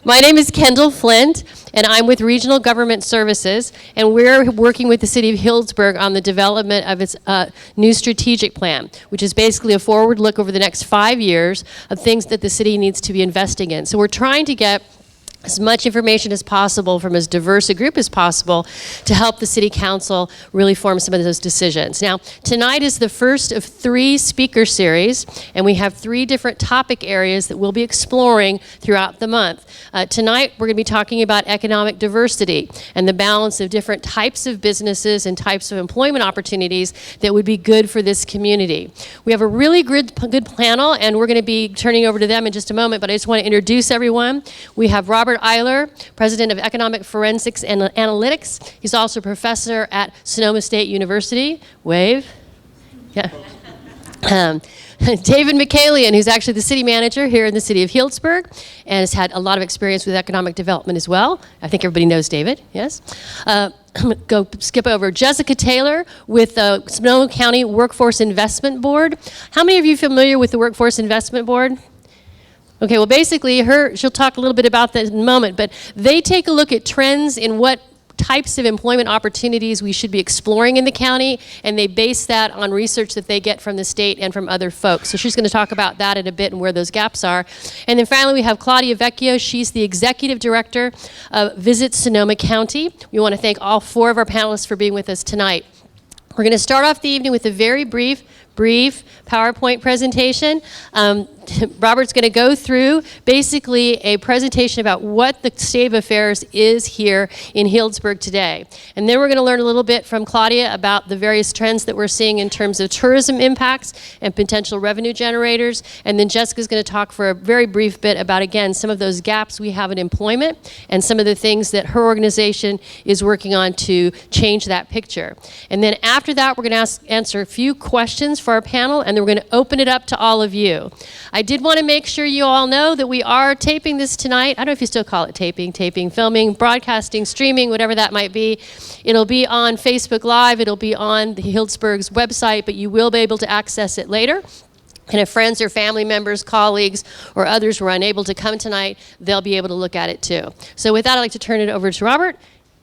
My name is Kendall Flint, and I'm with Regional Government Services, and we're working with the City of Healdsburg on the development of its new strategic plan, which is basically a forward look over the next 5 years of things that the city needs to be investing in. So we're trying to get as much information as possible from as diverse a group as possible to help the City Council really form some of those decisions. Now, tonight is the first of 3 speaker series, and we have 3 different topic areas that we'll be exploring throughout the month. Tonight, we're going to be talking about economic diversity and the balance of different types of businesses and types of employment opportunities that would be good for this community. We have a really good panel, and we're going to be turning over to them in just a moment, but I just want to introduce everyone. We have Robert Eiler, President of Economic Forensics and Analytics. He's also a professor at Sonoma State University. Wave. Yeah. David McCallion, who's actually the city manager here in the city of Healdsburg and has had a lot of experience with economic development as well. I think everybody knows David, yes? Go skip over. Jessica Taylor with the Sonoma County Workforce Investment Board. How many of you are familiar with the Workforce Investment Board? Okay, well basically she'll talk a little bit about that in a moment, but they take a look at trends in what types of employment opportunities we should be exploring in the county, and they base that on research that they get from the state and from other folks. So she's going to talk about that in a bit and where those gaps are. And then finally we have Claudia Vecchio. She's the Executive Director of Visit Sonoma County. We want to thank all 4 of our panelists for being with us tonight. We're going to start off the evening with a very brief PowerPoint presentation. Robert's going to go through basically a presentation about what the state of affairs is here in Healdsburg today. And then we're going to learn a little bit from Claudia about the various trends that we're seeing in terms of tourism impacts and potential revenue generators. And then Jessica's going to talk for a very brief bit about, again, some of those gaps we have in employment and some of the things that her organization is working on to change that picture. And then after that, we're going to answer a few questions for our panel, and then we're going to open it up to all of you. I did want to make sure you all know that we are taping this tonight. I don't know if you still call it taping, filming, broadcasting, streaming, whatever that might be. It'll be on Facebook Live. It'll be on the Healdsburg's website, but you will be able to access it later. And if friends or family members, colleagues, or others were unable to come tonight, they'll be able to look at it too. So with that, I'd like to turn it over to Robert.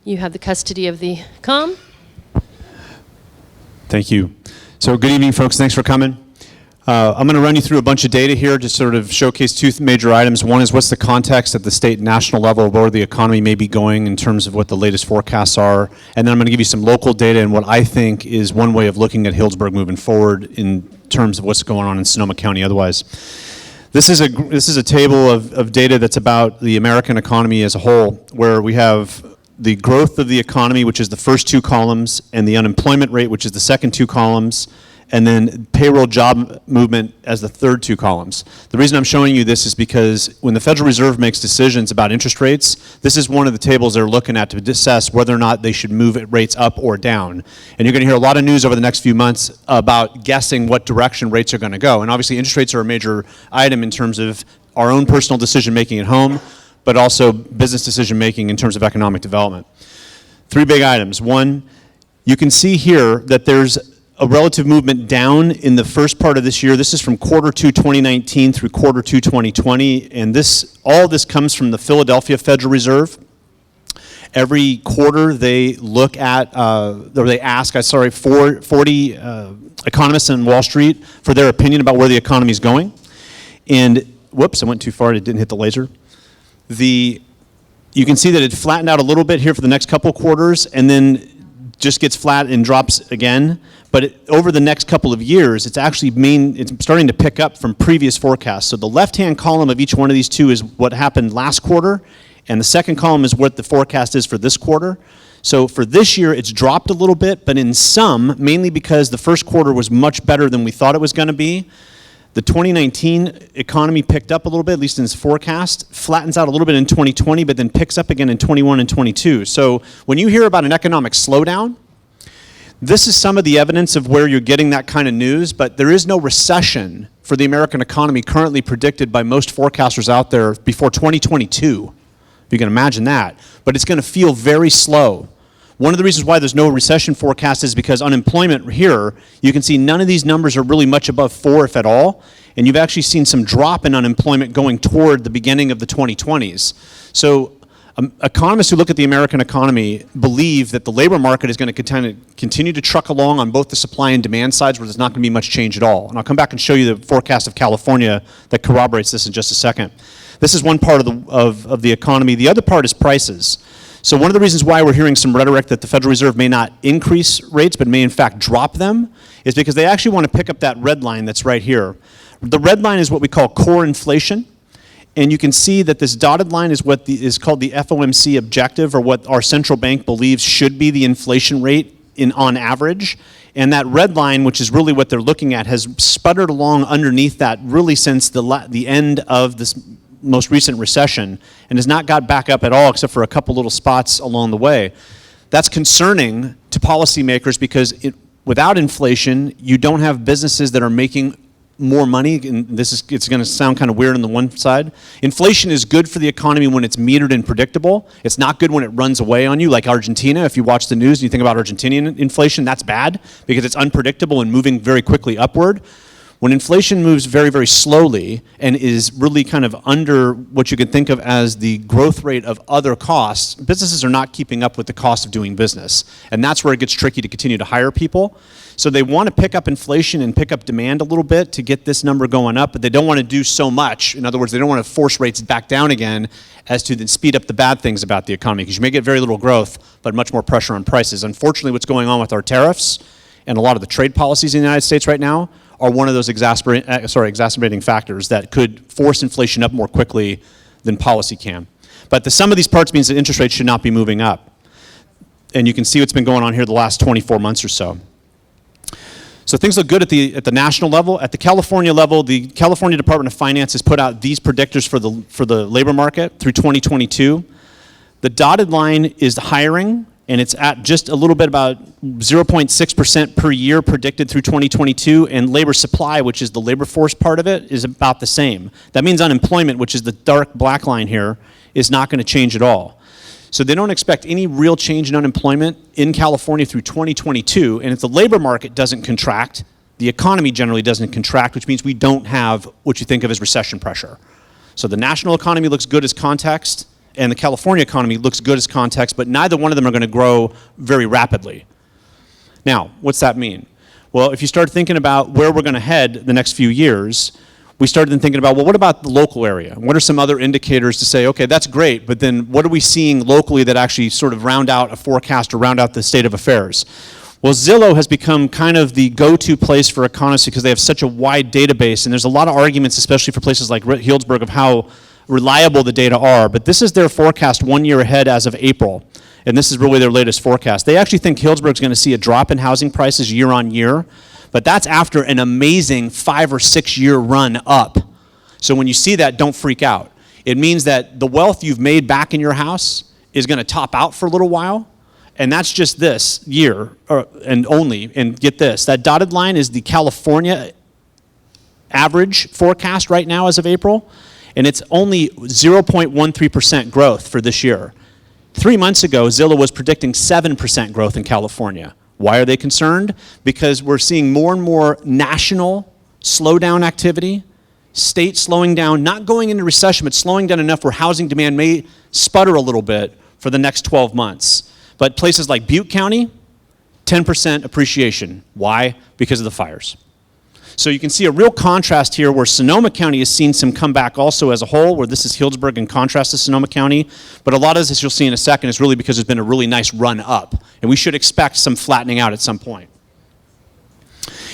You have the custody of the comm. Thank you. So good evening, folks. Thanks for coming. I'm going to run you through a bunch of data here to sort of showcase 2 major items. One is what's the context at the state and national level of where the economy may be going in terms of what the latest forecasts are. And then I'm going to give you some local data and what I think is one way of looking at Healdsburg moving forward in terms of what's going on in Sonoma County otherwise. This is a table of data that's about the American economy as a whole, where we have the growth of the economy, which is the first 2 columns, and the unemployment rate, which is the second 2 columns, and then payroll job movement as the third 2 columns. The reason I'm showing you this is because when the Federal Reserve makes decisions about interest rates, this is one of the tables they're looking at to assess whether or not they should move rates up or down. And you're going to hear a lot of news over the next few months about guessing what direction rates are going to go. And obviously interest rates are a major item in terms of our own personal decision making at home, but also business decision making in terms of economic development. 3 big items. One, you can see here that there's a relative movement down in the first part of this year. This is from quarter 2 2019 through quarter 2 2020, and all this comes from the Philadelphia Federal Reserve. Every quarter they look at, or they ask, 40 economists on Wall Street for their opinion about where the economy is going. And whoops, I went too far, it didn't hit the laser. You can see that it flattened out a little bit here for the next couple quarters and then just gets flat and drops again. But over the next couple of years, it's starting to pick up from previous forecasts. So the left-hand column of each one of these 2 is what happened last quarter, and the second column is what the forecast is for this quarter. So for this year, it's dropped a little bit, but in some, mainly because the first quarter was much better than we thought it was going to be. The 2019 economy picked up a little bit, at least in its forecast, flattens out a little bit in 2020, but then picks up again in 21 and 22. So when you hear about an economic slowdown, this is some of the evidence of where you're getting that kind of news, but there is no recession for the American economy currently predicted by most forecasters out there before 2022, if you can imagine that. But it's going to feel very slow. One of the reasons why there's no recession forecast is because unemployment here, you can see none of these numbers are really much above 4, if at all. and you've actually seen some drop in unemployment going toward the beginning of the 2020s. So economists who look at the American economy believe that the labor market is going to continue to truck along on both the supply and demand sides, where there's not going to be much change at all. And I'll come back and show you the forecast of California that corroborates this in just a second. This is one part of the economy. The other part is prices. So one of the reasons why we're hearing some rhetoric that the Federal Reserve may not increase rates but may in fact drop them is because they actually want to pick up that red line that's right here. The red line is what we call core inflation. And you can see that this dotted line is what is called the FOMC objective, or what our central bank believes should be the inflation rate on average. And that red line, which is really what they're looking at, has sputtered along underneath that really since the end of this most recent recession, and has not got back up at all except for a couple little spots along the way. That's concerning to policymakers because without inflation, you don't have businesses that are making more money, and it's going to sound kind of weird on the one side. Inflation is good for the economy when it's metered and predictable. It's not good when it runs away on you, like Argentina. If you watch the news and you think about Argentinian inflation, that's bad because it's unpredictable and moving very quickly upward. When inflation moves very, very slowly and is really kind of under what you could think of as the growth rate of other costs, businesses are not keeping up with the cost of doing business. And that's where it gets tricky to continue to hire people. So they want to pick up inflation and pick up demand a little bit to get this number going up, but they don't want to do so much. In other words, they don't want to force rates back down again as to then speed up the bad things about the economy, because you may get very little growth, but much more pressure on prices. Unfortunately, what's going on with our tariffs and a lot of the trade policies in the United States right now are one of those exacerbating factors that could force inflation up more quickly than policy can. But the sum of these parts means that interest rates should not be moving up. And you can see what's been going on here the last 24 months or so. So things look good at the national level. At the California level, the California Department of Finance has put out these predictors for the labor market through 2022. The dotted line is the hiring, and it's at just a little bit about 0.6% per year predicted through 2022, and labor supply, which is the labor force part of it, is about the same. That means unemployment, which is the dark black line here, is not going to change at all. So they don't expect any real change in unemployment in California through 2022, and if the labor market doesn't contract, the economy generally doesn't contract, which means we don't have what you think of as recession pressure. So the national economy looks good as context, and the California economy looks good as context, but neither one of them are going to grow very rapidly. Now, what's that mean? Well, if you start thinking about where we're going to head the next few years, we started then thinking about, well, what about the local area? What are some other indicators to say, okay, that's great, but then what are we seeing locally that actually sort of round out a forecast or round out the state of affairs? Well, Zillow has become kind of the go-to place for economists because they have such a wide database, and there's a lot of arguments, especially for places like Healdsburg, of how reliable the data are, but this is their forecast 1 year ahead as of April, and this is really their latest forecast. They actually think Healdsburg is going to see a drop in housing prices year on year, but that's after an amazing 5 or 6 year run up. So when you see that, don't freak out. It means that the wealth you've made back in your house is going to top out for a little while, and that's just this year, and get this, that dotted line is the California average forecast right now as of April, and it's only 0.13% growth for this year. 3 months ago, Zillow was predicting 7% growth in California. Why are they concerned? Because we're seeing more and more national slowdown activity, state slowing down, not going into recession, but slowing down enough where housing demand may sputter a little bit for the next 12 months. But places like Butte County, 10% appreciation. Why? Because of the fires. So you can see a real contrast here where Sonoma County has seen some comeback also as a whole, where this is Healdsburg in contrast to Sonoma County. But a lot of this you'll see in a second is really because there's been a really nice run up. And we should expect some flattening out at some point.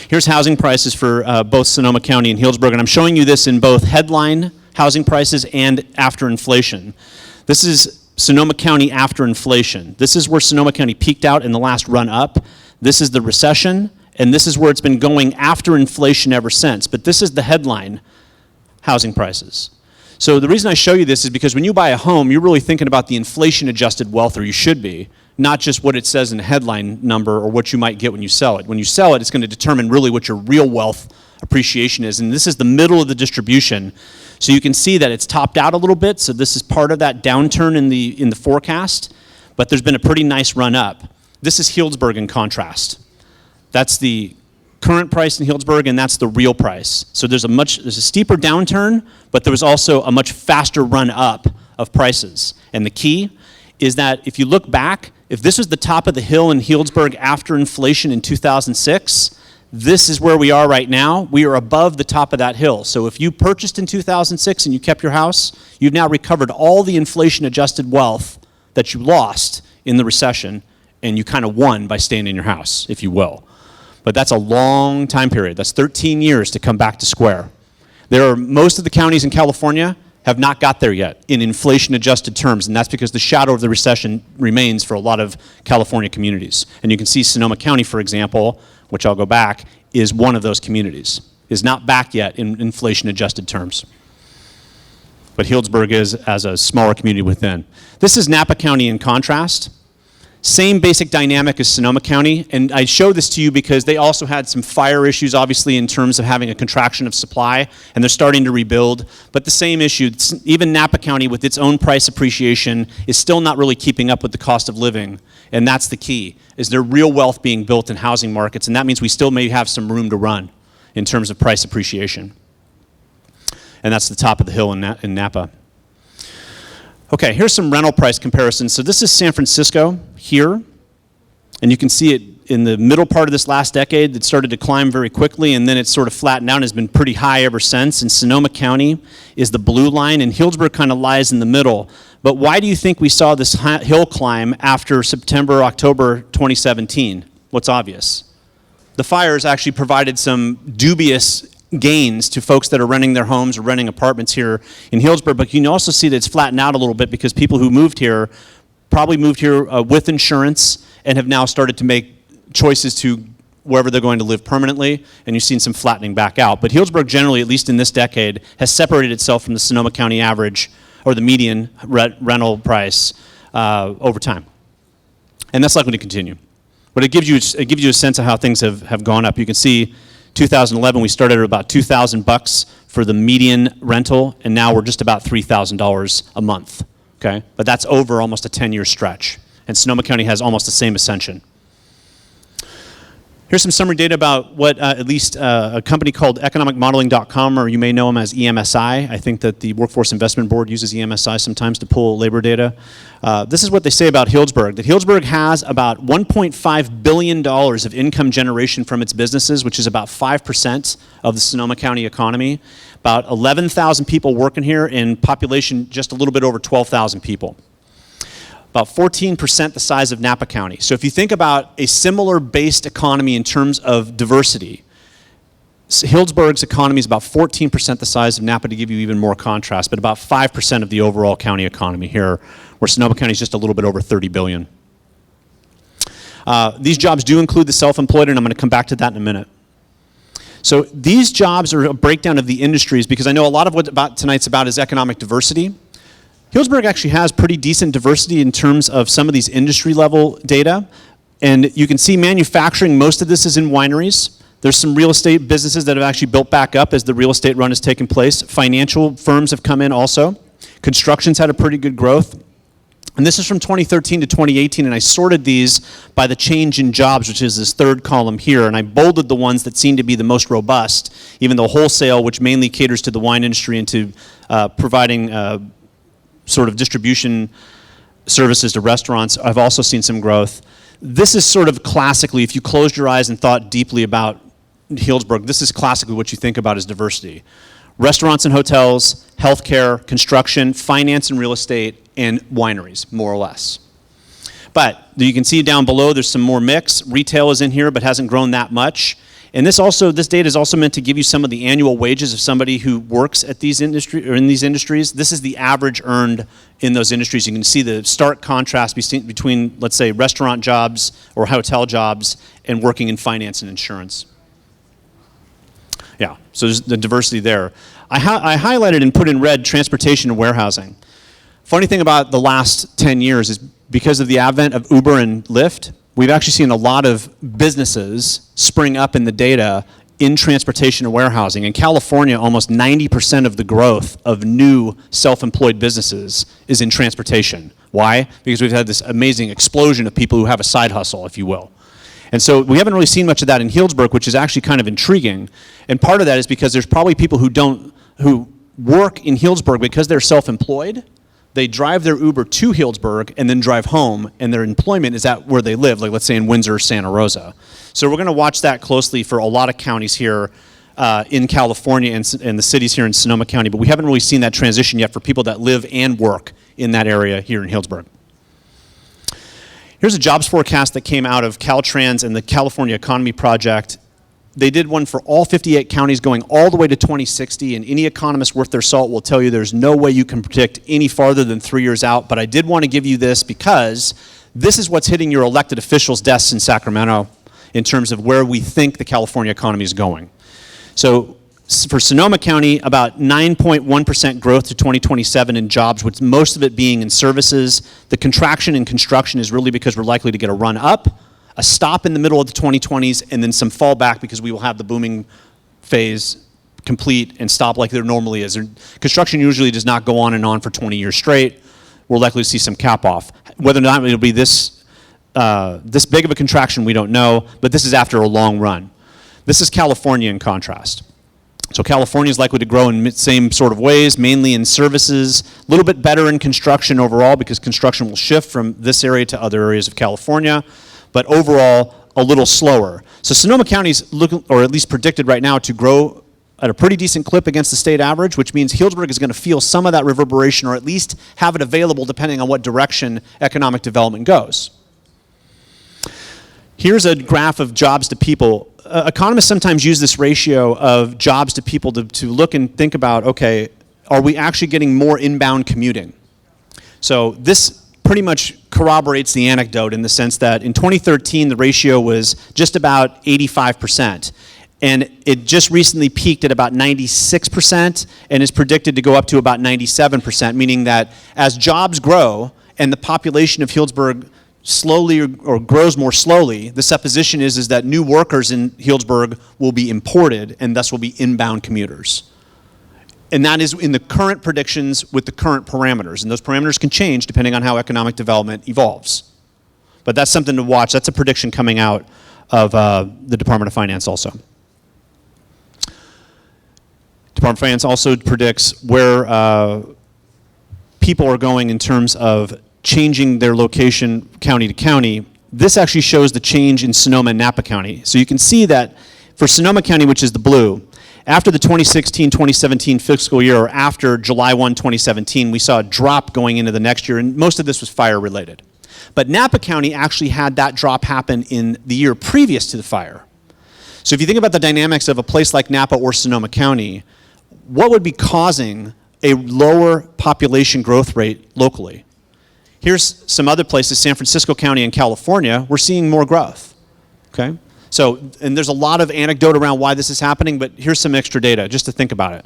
Here's housing prices for both Sonoma County and Healdsburg. And I'm showing you this in both headline housing prices and after inflation. This is Sonoma County after inflation. This is where Sonoma County peaked out in the last run up. This is the recession. And this is where it's been going after inflation ever since. But this is the headline housing prices. So the reason I show you this is because when you buy a home, you're really thinking about the inflation-adjusted wealth, or you should be, not just what it says in the headline number or what you might get when you sell it. When you sell it, it's going to determine really what your real wealth appreciation is. And this is the middle of the distribution. So you can see that it's topped out a little bit. So this is part of that downturn in the forecast. But there's been a pretty nice run up. This is Healdsburg in contrast. That's the current price in Healdsburg, and that's the real price. So there's a steeper downturn, but there was also a much faster run up of prices. And the key is that if you look back, if this was the top of the hill in Healdsburg after inflation in 2006, this is where we are right now. We are above the top of that hill. So if you purchased in 2006 and you kept your house, you've now recovered all the inflation-adjusted wealth that you lost in the recession, and you kind of won by staying in your house, if you will. But that's a long time period. That's 13 years to come back to square. Most of the counties in California have not got there yet in inflation-adjusted terms, and that's because the shadow of the recession remains for a lot of California communities. And you can see Sonoma County, for example, which I'll go back, is one of those communities, is not back yet in inflation-adjusted terms. But Healdsburg is as a smaller community within. This is Napa County in contrast. Same basic dynamic as Sonoma County, and I show this to you because they also had some fire issues, obviously, in terms of having a contraction of supply, and they're starting to rebuild, but the same issue. Even Napa County, with its own price appreciation, is still not really keeping up with the cost of living, and that's the key, is there real wealth being built in housing markets, and that means we still may have some room to run in terms of price appreciation. And that's the top of the hill in Napa. Okay, here's some rental price comparisons. So this is San Francisco here, and you can see it in the middle part of this last decade. It started to climb very quickly, and then it's sort of flattened out and has been pretty high ever since. And Sonoma County is the blue line, and Healdsburg kind of lies in the middle. But why do you think we saw this hill climb after September, October 2017? What's obvious? The fires actually provided some dubious gains to folks that are renting their homes or renting apartments here in Healdsburg, but you can also see that it's flattened out a little bit because people who moved here probably moved here with insurance and have now started to make choices to wherever they're going to live permanently, and you've seen some flattening back out. But Healdsburg generally, at least in this decade, has separated itself from the Sonoma County average or the median rental price over time. And that's likely to continue. But it gives you a sense of how things have gone up. You can see 2011, we started at about $2,000 for the median rental, and now we're just about $3,000 a month, okay? But that's over almost a 10-year stretch, and Sonoma County has almost the same ascension. Here's some summary data about what at least a company called economicmodeling.com, or you may know them as EMSI. I think that the Workforce Investment Board uses EMSI sometimes to pull labor data. This is what they say about Healdsburg, that Healdsburg has about $1.5 billion of income generation from its businesses, which is about 5% of the Sonoma County economy. About 11,000 people working here, and population just a little bit over 12,000 people. About 14% the size of Napa County. So if you think about a similar based economy in terms of diversity, Healdsburg's economy is about 14% the size of Napa, to give you even more contrast, but about 5% of the overall county economy here, where Sonoma County is just a little bit over 30 billion. These jobs do include the self-employed, and I'm going to come back to that in a minute. So these jobs are a breakdown of the industries, because I know a lot of what tonight's about is economic diversity. Healdsburg actually has pretty decent diversity in terms of some of these industry level data. And you can see manufacturing, most of this is in wineries. There's some real estate businesses that have actually built back up as the real estate run has taken place. Financial firms have come in also. Construction's had a pretty good growth. And this is from 2013 to 2018, and I sorted these by the change in jobs, which is this third column here, and I bolded the ones that seem to be the most robust, even though wholesale, which mainly caters to the wine industry and to providing sort of distribution services to restaurants, I've also seen some growth. This is sort of classically, if you closed your eyes and thought deeply about Healdsburg, this is classically what you think about as diversity. Restaurants and hotels, healthcare, construction, finance and real estate, and wineries, more or less. But you can see down below there's some more mix. Retail is in here, but hasn't grown that much. And this data is also meant to give you some of the annual wages of somebody who works at these in these industries. This is the average earned in those industries. You can see the stark contrast between, let's say, restaurant jobs or hotel jobs and working in finance and insurance. Yeah, so there's the diversity there. I highlighted and put in red transportation and warehousing. Funny thing about the last 10 years is because of the advent of Uber and Lyft, we've actually seen a lot of businesses spring up in the data in transportation and warehousing. In California, almost 90% of the growth of new self-employed businesses is in transportation. Why? Because we've had this amazing explosion of people who have a side hustle, if you will. And so we haven't really seen much of that in Healdsburg, which is actually kind of intriguing. And part of that is because there's probably people who work in Healdsburg because they're self-employed. They drive their Uber to Healdsburg and then drive home, and their employment is at where they live, like let's say in Windsor or Santa Rosa. So we're going to watch that closely for a lot of counties here in California and the cities here in Sonoma County, but we haven't really seen that transition yet for people that live and work in that area here in Healdsburg. Here's a jobs forecast that came out of Caltrans and the California Economy Project. They did one for all 58 counties going all the way to 2060, and any economist worth their salt will tell you there's no way you can predict any farther than 3 years out, but I did want to give you this because this is what's hitting your elected officials' desks in Sacramento in terms of where we think the California economy is going. So for Sonoma County, about 9.1% growth to 2027 in jobs, with most of it being in services. The contraction in construction is really because we're likely to get a run up, a stop in the middle of the 2020s, and then some fall back because we will have the booming phase complete and stop like there normally is. Construction usually does not go on and on for 20 years straight. We're likely to see some cap off. Whether or not it'll be this big of a contraction, we don't know, but this is after a long run. This is California in contrast. So California is likely to grow in the same sort of ways, mainly in services, a little bit better in construction overall because construction will shift from this area to other areas of California, but overall a little slower. So Sonoma County is looking, or at least predicted right now, to grow at a pretty decent clip against the state average, which means Healdsburg is going to feel some of that reverberation, or at least have it available depending on what direction economic development goes. Here's a graph of jobs to people. Economists sometimes use this ratio of jobs to people to look and think about, okay, are we actually getting more inbound commuting? So this pretty much corroborates the anecdote in the sense that in 2013, the ratio was just about 85%. And it just recently peaked at about 96% and is predicted to go up to about 97%, meaning that as jobs grow and the population of Healdsburg slowly or grows more slowly, the supposition is that new workers in Healdsburg will be imported and thus will be inbound commuters. And that is in the current predictions with the current parameters. And those parameters can change depending on how economic development evolves. But that's something to watch. That's a prediction coming out of the Department of Finance also. Department of Finance also predicts where people are going in terms of changing their location county to county. This actually shows the change in Sonoma and Napa County. So you can see that for Sonoma County, which is the blue, after the 2016-2017 fiscal year, or after July 1, 2017, we saw a drop going into the next year, and most of this was fire related. But Napa County actually had that drop happen in the year previous to the fire. So if you think about the dynamics of a place like Napa or Sonoma County, what would be causing a lower population growth rate locally? Here's some other places, San Francisco County and California, we're seeing more growth, okay? So, and there's a lot of anecdote around why this is happening, but here's some extra data just to think about it.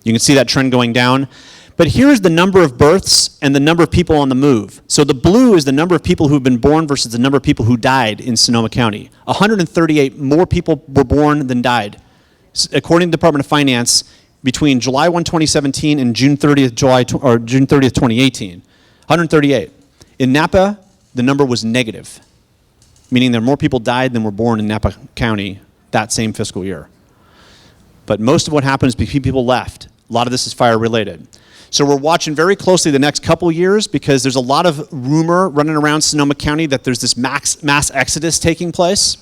You can see that trend going down. But here's the number of births and the number of people on the move. So the blue is the number of people who've been born versus the number of people who died in Sonoma County. 138 more people were born than died. According to the Department of Finance, between July 1, 2017 and June 30th, June 30th, 2018, 138. In Napa, the number was negative, meaning that more people died than were born in Napa County that same fiscal year. But most of what happened is because people left. A lot of this is fire related. So we're watching very closely the next couple years because there's a lot of rumor running around Sonoma County that there's this mass exodus taking place.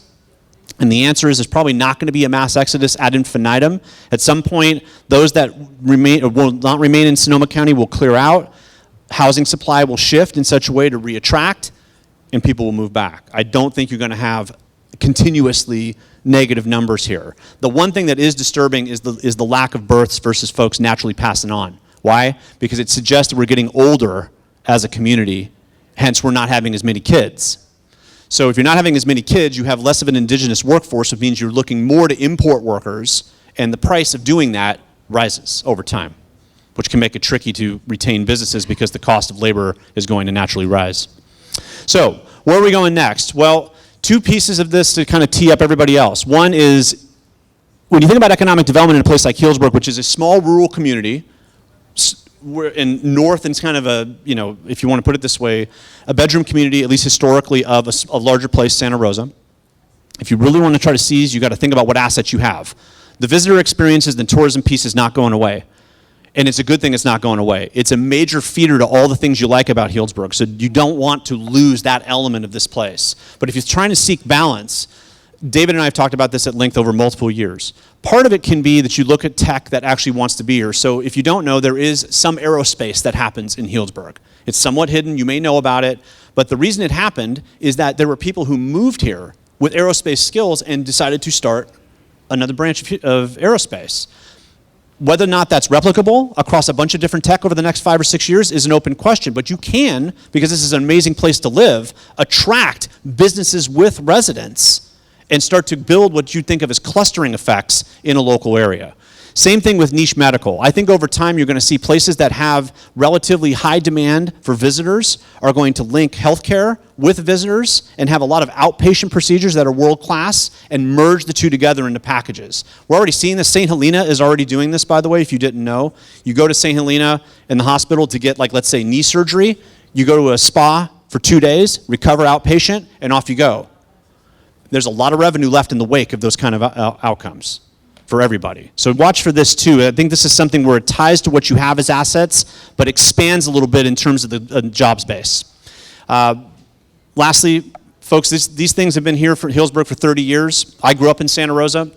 And the answer is there's probably not going to be a mass exodus ad infinitum. At some point, those that remain or will not remain in Sonoma County will clear out. Housing supply will shift in such a way to reattract, and people will move back. I don't think you're going to have continuously negative numbers here. The one thing that is disturbing is the lack of births versus folks naturally passing on. Why? Because it suggests that we're getting older as a community, hence we're not having as many kids. So if you're not having as many kids, you have less of an indigenous workforce, which means you're looking more to import workers, and the price of doing that rises over time, which can make it tricky to retain businesses because the cost of labor is going to naturally rise. So, where are we going next? Well, two pieces of this to kind of tee up everybody else. One is, when you think about economic development in a place like Healdsburg, which is a small rural community, we're in north, and it's kind of a, you know, if you want to put it this way, a bedroom community, at least historically, of a larger place, Santa Rosa. If you really want to try to seize, you got to think about what assets you have. The visitor experiences, the tourism piece is not going away. And it's a good thing it's not going away. It's a major feeder to all the things you like about Healdsburg. So you don't want to lose that element of this place. But if you're trying to seek balance, David and I have talked about this at length over multiple years. Part of it can be that you look at tech that actually wants to be here. So if you don't know, there is some aerospace that happens in Healdsburg. It's somewhat hidden, you may know about it, but the reason it happened is that there were people who moved here with aerospace skills and decided to start another branch of aerospace. Whether or not that's replicable across a bunch of different tech over the next 5 or 6 years is an open question, but you can, because this is an amazing place to live, attract businesses with residents and start to build what you think of as clustering effects in a local area. Same thing with niche medical. I think over time you're going to see places that have relatively high demand for visitors are going to link healthcare with visitors and have a lot of outpatient procedures that are world-class and merge the two together into packages. We're already seeing this. St. Helena is already doing this, by the way, if you didn't know. You go to St. Helena in the hospital to get, like, let's say, knee surgery. You go to a spa for 2 days, recover outpatient, and off you go. There's a lot of revenue left in the wake of those kind of outcomes for everybody. So watch for this too. I think this is something where it ties to what you have as assets, but expands a little bit in terms of the jobs base. Lastly, folks, these things have been here for Healdsburg for 30 years. I grew up in Santa Rosa.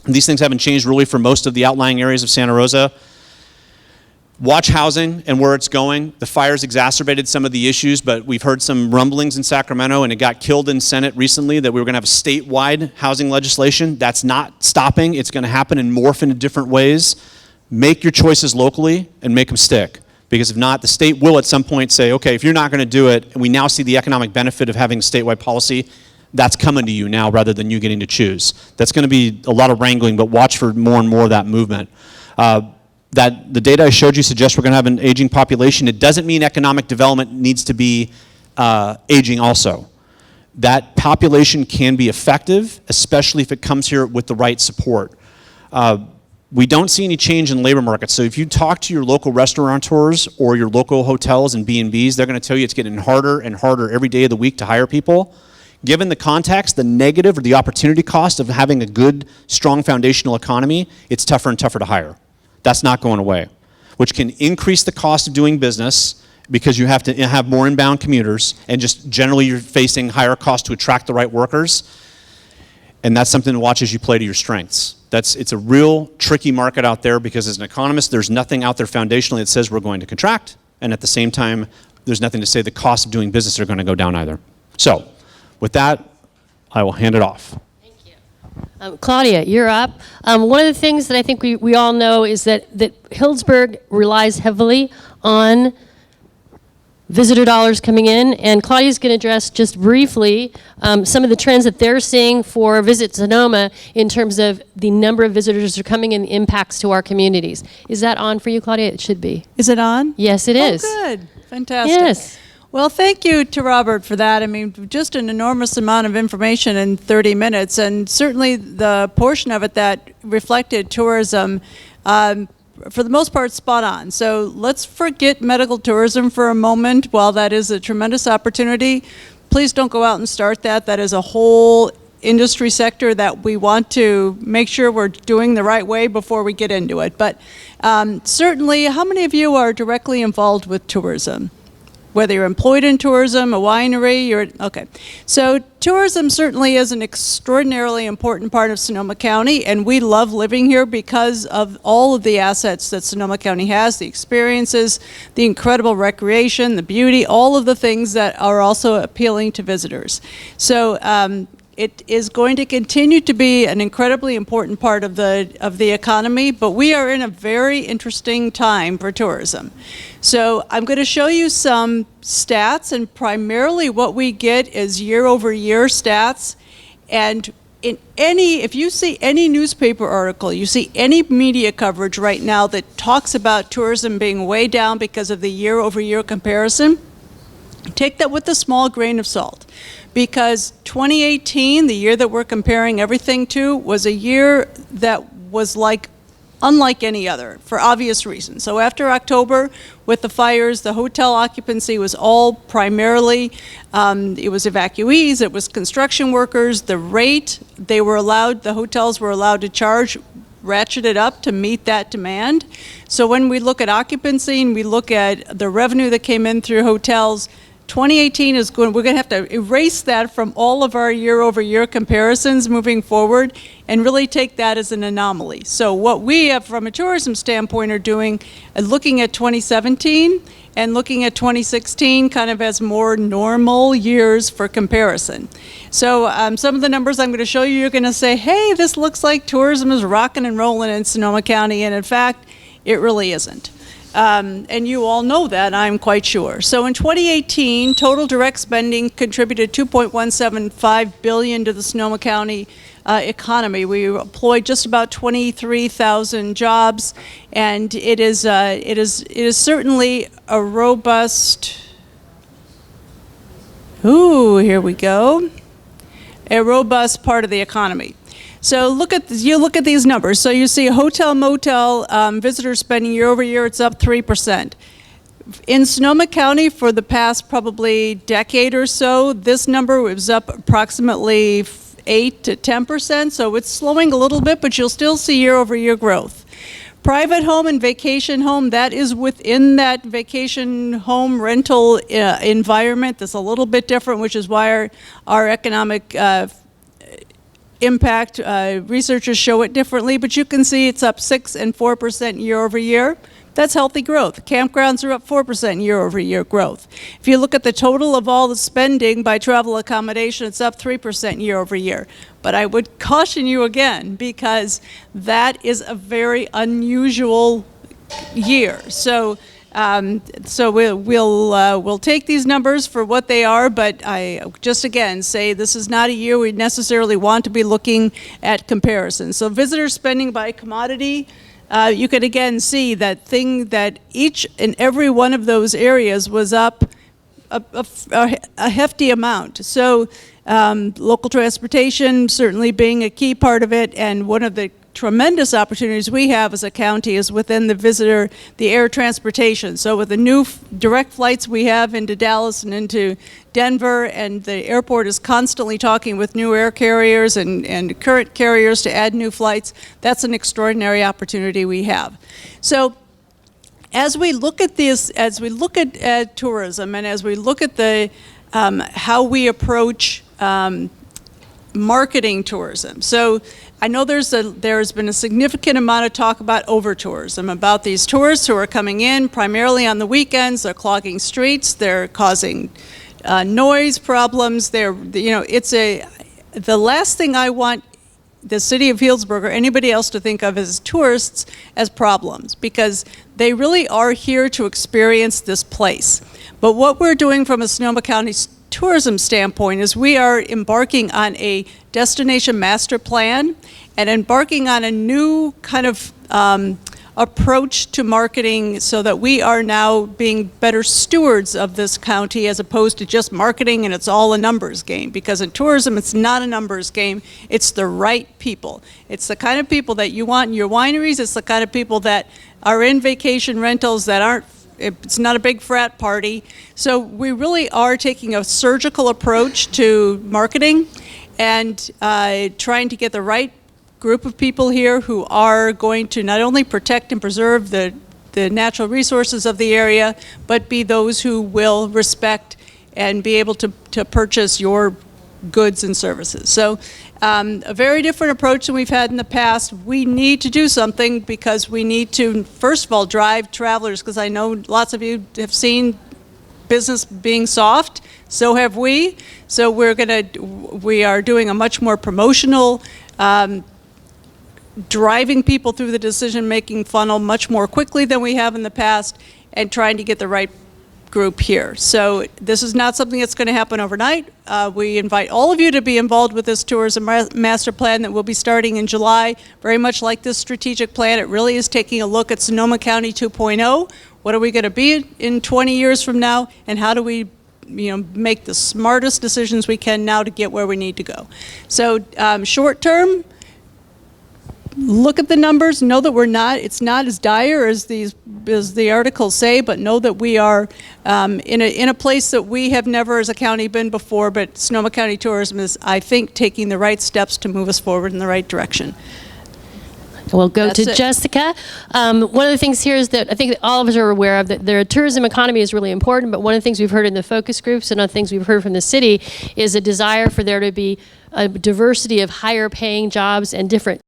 These things haven't changed really for most of the outlying areas of Santa Rosa. Watch housing and where it's going. The fires exacerbated some of the issues, but we've heard some rumblings in Sacramento, and it got killed in Senate recently that we were going to have a statewide housing legislation. That's not stopping. It's going to happen and morph into different ways. Make your choices locally and make them stick. Because if not, the state will at some point say, okay, if you're not going to do it, and we now see the economic benefit of having statewide policy, that's coming to you now rather than you getting to choose. That's going to be a lot of wrangling, but watch for more and more of that movement. That the data I showed you suggests we're going to have an aging population. It doesn't mean economic development needs to be aging also. That population can be effective, especially if it comes here with the right support. We don't see any change in labor markets. So if you talk to your local restaurateurs or your local hotels and B&Bs, they're going to tell you it's getting harder and harder every day of the week to hire people. Given the context, the negative or the opportunity cost of having a good, strong foundational economy, it's tougher and tougher to hire. That's not going away, which can increase the cost of doing business because you have to have more inbound commuters, and just generally you're facing higher costs to attract the right workers. And that's something to watch as you play to your strengths. It's a real tricky market out there because as an economist, there's nothing out there foundationally that says we're going to contract, and at the same time, there's nothing to say the cost of doing business are going to go down either. So, with that, I will hand it off. Claudia, you're up. One of the things that I think we all know is that Healdsburg relies heavily on visitor dollars coming in, and Claudia's going to address just briefly some of the trends that they're seeing for Visit Sonoma in terms of the number of visitors that are coming and impacts to our communities. Is that on for you, Claudia? It should be. Is it on? Yes, it is. Oh, good. Fantastic. Yes. Well, thank you to Robert for that. I mean, just an enormous amount of information in 30 minutes, and certainly the portion of it that reflected tourism, for the most part, spot on. So let's forget medical tourism for a moment. While that is a tremendous opportunity, please don't go out and start that. That is a whole industry sector that we want to make sure we're doing the right way before we get into it. But certainly, how many of you are directly involved with tourism? Whether you're employed in tourism, a winery, okay. So tourism certainly is an extraordinarily important part of Sonoma County, and we love living here because of all of the assets that Sonoma County has, the experiences, the incredible recreation, the beauty, all of the things that are also appealing to visitors. So it is going to continue to be an incredibly important part of the economy, but we are in a very interesting time for tourism. So I'm going to show you some stats, and primarily what we get is year-over-year stats. And if you see any newspaper article, you see any media coverage right now that talks about tourism being way down because of the year-over-year comparison, take that with a small grain of salt. Because 2018, the year that we're comparing everything to, was a year that was like unlike any other, for obvious reasons. So after October, with the fires, the hotel occupancy was all primarily, it was evacuees, it was construction workers. The rate the hotels were allowed to charge ratcheted up to meet that demand. So when we look at occupancy and we look at the revenue that came in through hotels, 2018 is going, we're going to have to erase that from all of our year-over-year comparisons moving forward and really take that as an anomaly. So what we have from a tourism standpoint are doing, looking at 2017 and looking at 2016 kind of as more normal years for comparison. So some of the numbers I'm going to show you, you're going to say, hey, this looks like tourism is rocking and rolling in Sonoma County, and in fact, it really isn't. And you all know that, I'm quite sure. So in 2018, total direct spending contributed $2.175 billion to the Sonoma County economy. We employed just about 23,000 jobs, and it is certainly a robust. Here we go. A robust part of the economy. So look at these numbers. So you see hotel, motel, visitor spending year over year, it's up 3%. In Sonoma County for the past probably decade or so, this number was up approximately 8 to 10%. So it's slowing a little bit, but you'll still see year over year growth. Private home and vacation home, that is within that vacation home rental environment. That's a little bit different, which is why our economic impact, researchers show it differently, but you can see it's up 6 and 4% year over year. That's healthy growth. Campgrounds are up 4% year over year growth. If you look at the total of all the spending by travel accommodation, it's up 3% year over year. But I would caution you again, because that is a very unusual year. So we'll take these numbers for what they are, but I just again say this is not a year we necessarily want to be looking at comparisons. So visitor spending by commodity, you can again see that each and every one of those areas was up a hefty amount. So local transportation certainly being a key part of it, and one of the tremendous opportunities we have as a county is within the air transportation. So with the new direct flights we have into Dallas and into Denver, and the airport is constantly talking with new air carriers and current carriers to add new flights, that's an extraordinary opportunity we have. So as we look at this, as we look at tourism, and as we look at how we approach marketing tourism. So I know there's been a significant amount of talk about over-tourism, about these tourists who are coming in primarily on the weekends. They're clogging streets, they're causing noise problems. The last thing I want the City of Healdsburg or anybody else to think of as tourists as problems, because they really are here to experience this place. But what we're doing from a Sonoma County tourism standpoint is we are embarking on a destination master plan and embarking on a new kind of approach to marketing, so that we are now being better stewards of this county as opposed to just marketing and it's all a numbers game. Because in tourism, it's not a numbers game, it's the right people. It's the kind of people that you want in your wineries, it's the kind of people that are in vacation rentals that aren't, it's not a big frat party. So we really are taking a surgical approach to marketing and trying to get the right group of people here who are going to not only protect and preserve the natural resources of the area, but be those who will respect and be able to purchase your goods and services. So a very different approach than we've had in the past. We need to do something, because we need to, first of all, drive travelers, because I know lots of you have seen business being soft. So have we. So we are doing a much more promotional, driving people through the decision-making funnel much more quickly than we have in the past, and trying to get the right group here. So this is not something that's going to happen overnight. We invite all of you to be involved with this tourism master plan that will be starting in July. Very much like this strategic plan, it really is taking a look at Sonoma County 2.0. What are we going to be in 20 years from now, and how do we make the smartest decisions we can now to get where we need to go. So short term, look at the numbers, know that it's not as dire as the articles say, but know that we are in a place that we have never as a county been before, but Sonoma County Tourism is, I think, taking the right steps to move us forward in the right direction. We'll go That's to it. Jessica. One of the things here is that I think that all of us are aware of that the tourism economy is really important, but one of the things we've heard in the focus groups and other things we've heard from the city is a desire for there to be a diversity of higher paying jobs and different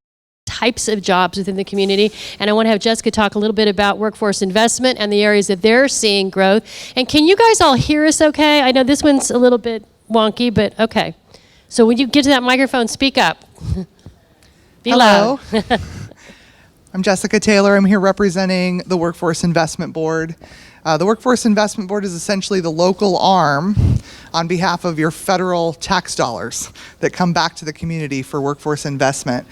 types of jobs within the community. And I want to have Jessica talk a little bit about workforce investment and the areas that they're seeing growth. And can you guys all hear us okay? I know this one's a little bit wonky, but okay. So when you get to that microphone, speak up. Be Hello. loud. I'm Jessica Taylor. I'm here representing the Workforce Investment Board. The Workforce Investment Board is essentially the local arm on behalf of your federal tax dollars that come back to the community for workforce investment.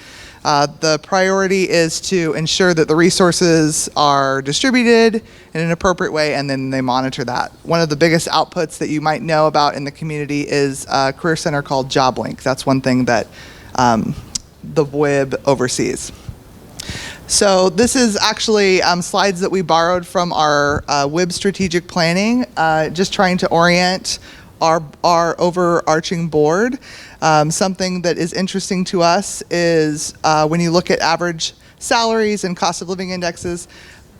The priority is to ensure that the resources are distributed in an appropriate way, and then they monitor that. One of the biggest outputs that you might know about in the community is a career center called JobLink. That's one thing that the WIB oversees. So this is actually slides that we borrowed from our WIB strategic planning, just trying to orient our overarching board. Something that is interesting to us is when you look at average salaries and cost of living indexes,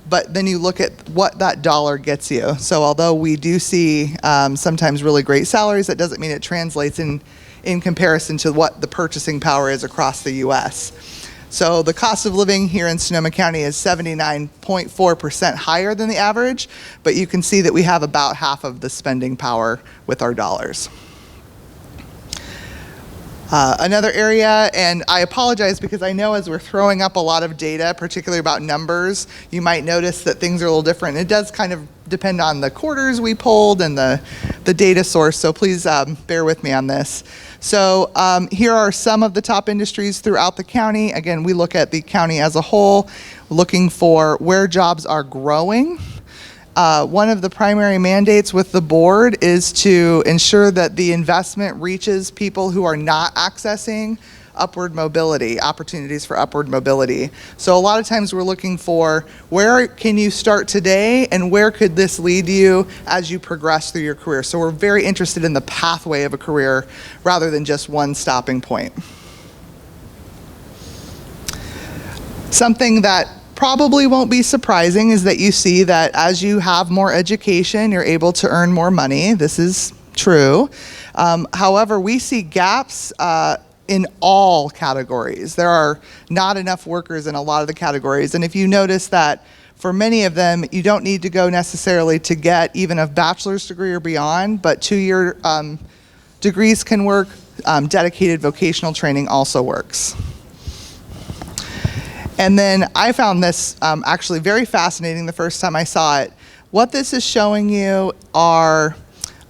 but then you look at what that dollar gets you. So although we do see sometimes really great salaries, that doesn't mean it translates in comparison to what the purchasing power is across the U.S. So the cost of living here in Sonoma County is 79.4% higher than the average, but you can see that we have about half of the spending power with our dollars. Another area, and I apologize because I know as we're throwing up a lot of data, particularly about numbers, you might notice that things are a little different. It does kind of depend on the quarters we pulled and the data source, so please bear with me on this. So here are some of the top industries throughout the county. Again, we look at the county as a whole, looking for where jobs are growing. One of the primary mandates with the board is to ensure that the investment reaches people who are not accessing upward mobility, opportunities for upward mobility. So a lot of times we're looking for where can you start today and where could this lead you as you progress through your career. So we're very interested in the pathway of a career rather than just one stopping point. Something that probably won't be surprising is that you see that as you have more education, you're able to earn more money. This is true. However, we see gaps in all categories. There are not enough workers in a lot of the categories. And if you notice that for many of them, you don't need to go necessarily to get even a bachelor's degree or beyond, but 2-year degrees can work. Dedicated vocational training also works. And then I found this actually very fascinating the first time I saw it. What this is showing you are,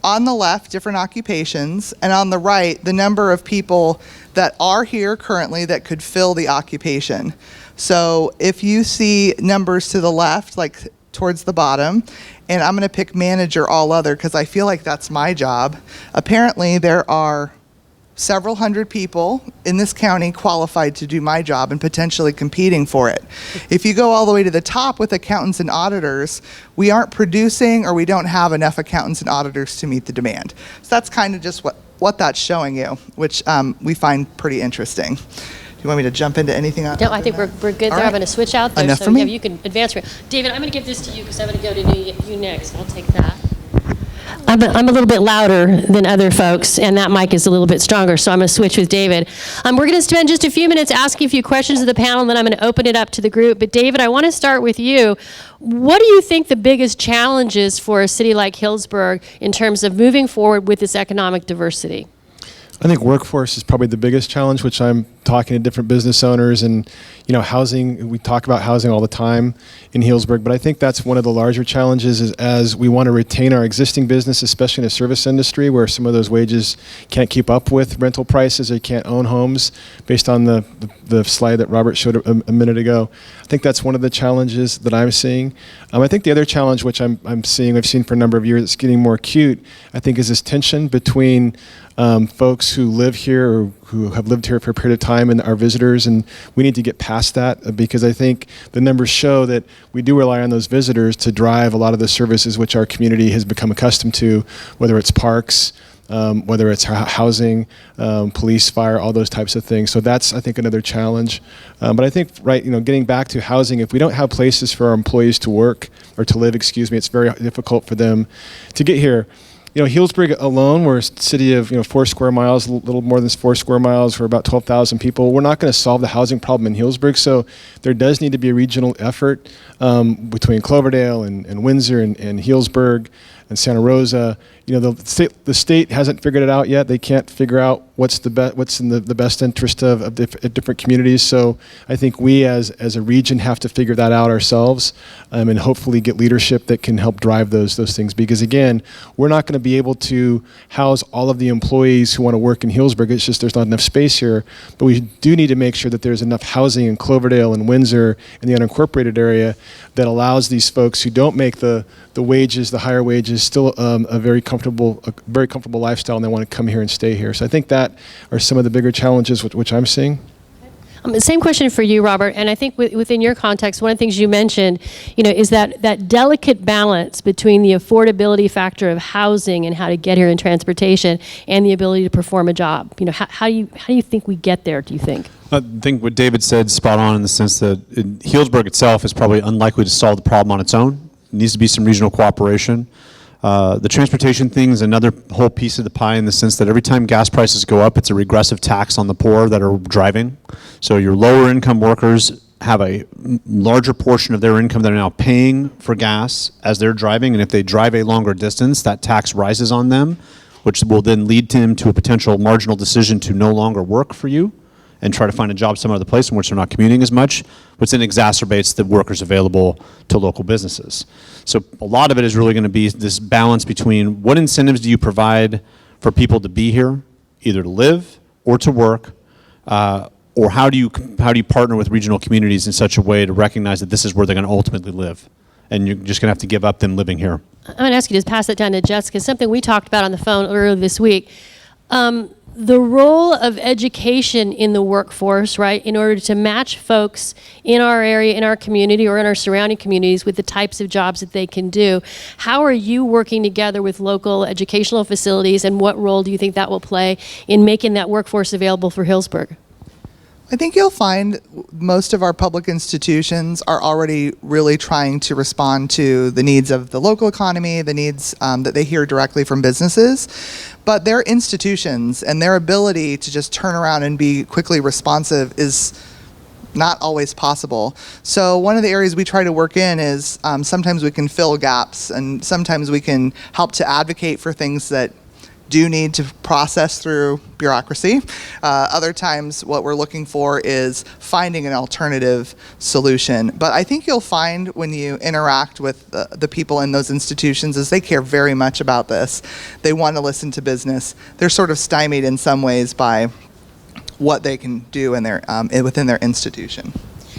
on the left, different occupations, and on the right, the number of people that are here currently that could fill the occupation. So if you see numbers to the left, like towards the bottom, and I'm gonna pick manager all other because I feel like that's my job. Apparently there are several hundred people in this county qualified to do my job and potentially competing for it. If you go all the way to the top with accountants and auditors, we aren't producing or we don't have enough accountants and auditors to meet the demand. So that's kind of just what that's showing you, which we find pretty interesting. Do you want me to jump into anything else? No, I think we're good there. All right. I'm going to switch out there. Enough So for me? yeah, you can advance. David, I'm going to give this to you because I'm going to go to you next. I'll take that. I'm a little bit louder than other folks, and that mic is a little bit stronger, so I'm going to switch with David. We're going to spend just a few minutes asking a few questions of the panel, and then I'm going to open it up to the group. But David, I want to start with you. What do you think the biggest challenge is for a city like Healdsburg in terms of moving forward with this economic diversity? I think workforce is probably the biggest challenge, which I'm talking to different business owners and, housing. We talk about housing all the time in Healdsburg, but I think that's one of the larger challenges is as we want to retain our existing business, especially in the service industry where some of those wages can't keep up with rental prices or can't own homes based on the slide that Robert showed a minute ago. I think that's one of the challenges that I'm seeing. I think the other challenge, which I've seen for a number of years, it's getting more acute, I think is this tension between folks who live here or who have lived here for a period of time and are visitors, and we need to get past that because I think the numbers show that we do rely on those visitors to drive a lot of the services which our community has become accustomed to, whether it's parks, whether it's housing, police, fire, all those types of things. So that's, I think, another challenge. But I think, getting back to housing, if we don't have places for our employees to work or to live, it's very difficult for them to get here. Healdsburg alone, we're a city of 4 square miles, a little more than 4 square miles. We're about 12,000 people. We're not going to solve the housing problem in Healdsburg, so there does need to be a regional effort between Cloverdale and Windsor and Healdsburg and Santa Rosa. The state hasn't figured it out yet. They can't figure out what's in the best interest of different communities. So I think we as a region have to figure that out ourselves and hopefully get leadership that can help drive those things. Because again, we're not going to be able to house all of the employees who want to work in Healdsburg. It's just there's not enough space here. But we do need to make sure that there's enough housing in Cloverdale and Windsor and the unincorporated area that allows these folks who don't make the wages, the higher wages, still a very comfortable lifestyle, and they want to come here and stay here. So I think that are some of the bigger challenges which I'm seeing. Same question for you, Robert. And I think within your context, one of the things you mentioned, is that delicate balance between the affordability factor of housing and how to get here and transportation and the ability to perform a job. How do you think we get there, do you think? I think what David said is spot on in the sense that Healdsburg itself is probably unlikely to solve the problem on its own. It needs to be some regional cooperation. The transportation thing is another whole piece of the pie in the sense that every time gas prices go up, it's a regressive tax on the poor that are driving. So your lower income workers have a larger portion of their income that are now paying for gas as they're driving, and if they drive a longer distance, that tax rises on them, which will then lead them to a potential marginal decision to no longer work for you and try to find a job some other place in which they're not commuting as much, which then exacerbates the workers available to local businesses. So a lot of it is really going to be this balance between what incentives do you provide for people to be here, either to live or to work, or how do you partner with regional communities in such a way to recognize that this is where they're going to ultimately live, and you're just going to have to give up them living here. I'm going to ask you to pass that down to Jessica. Something we talked about on the phone earlier this week. The role of education in the workforce, right, in order to match folks in our area, in our community, or in our surrounding communities with the types of jobs that they can do. How are you working together with local educational facilities, and what role do you think that will play in making that workforce available for Healdsburg? I think you'll find most of our public institutions are already really trying to respond to the needs of the local economy, the needs that they hear directly from businesses. But their institutions and their ability to just turn around and be quickly responsive is not always possible. So one of the areas we try to work in is sometimes we can fill gaps, and sometimes we can help to advocate for things that do need to process through bureaucracy. Other times what we're looking for is finding an alternative solution. But I think you'll find when you interact with the people in those institutions is they care very much about this. They want to listen to business. They're sort of stymied in some ways by what they can do in their within their institution.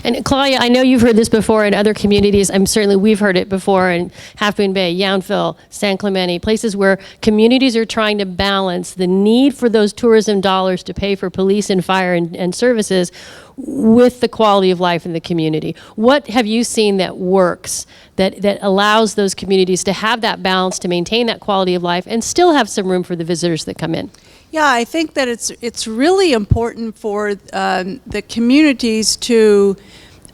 And Claudia, I know you've heard this before in other communities. Certainly we've heard it before in Half Moon Bay, Yountville, San Clemente, places where communities are trying to balance the need for those tourism dollars to pay for police and fire and services with the quality of life in the community. What have you seen that works, that allows those communities to have that balance, to maintain that quality of life, and still have some room for the visitors that come in? Yeah, I think that it's really important for the communities to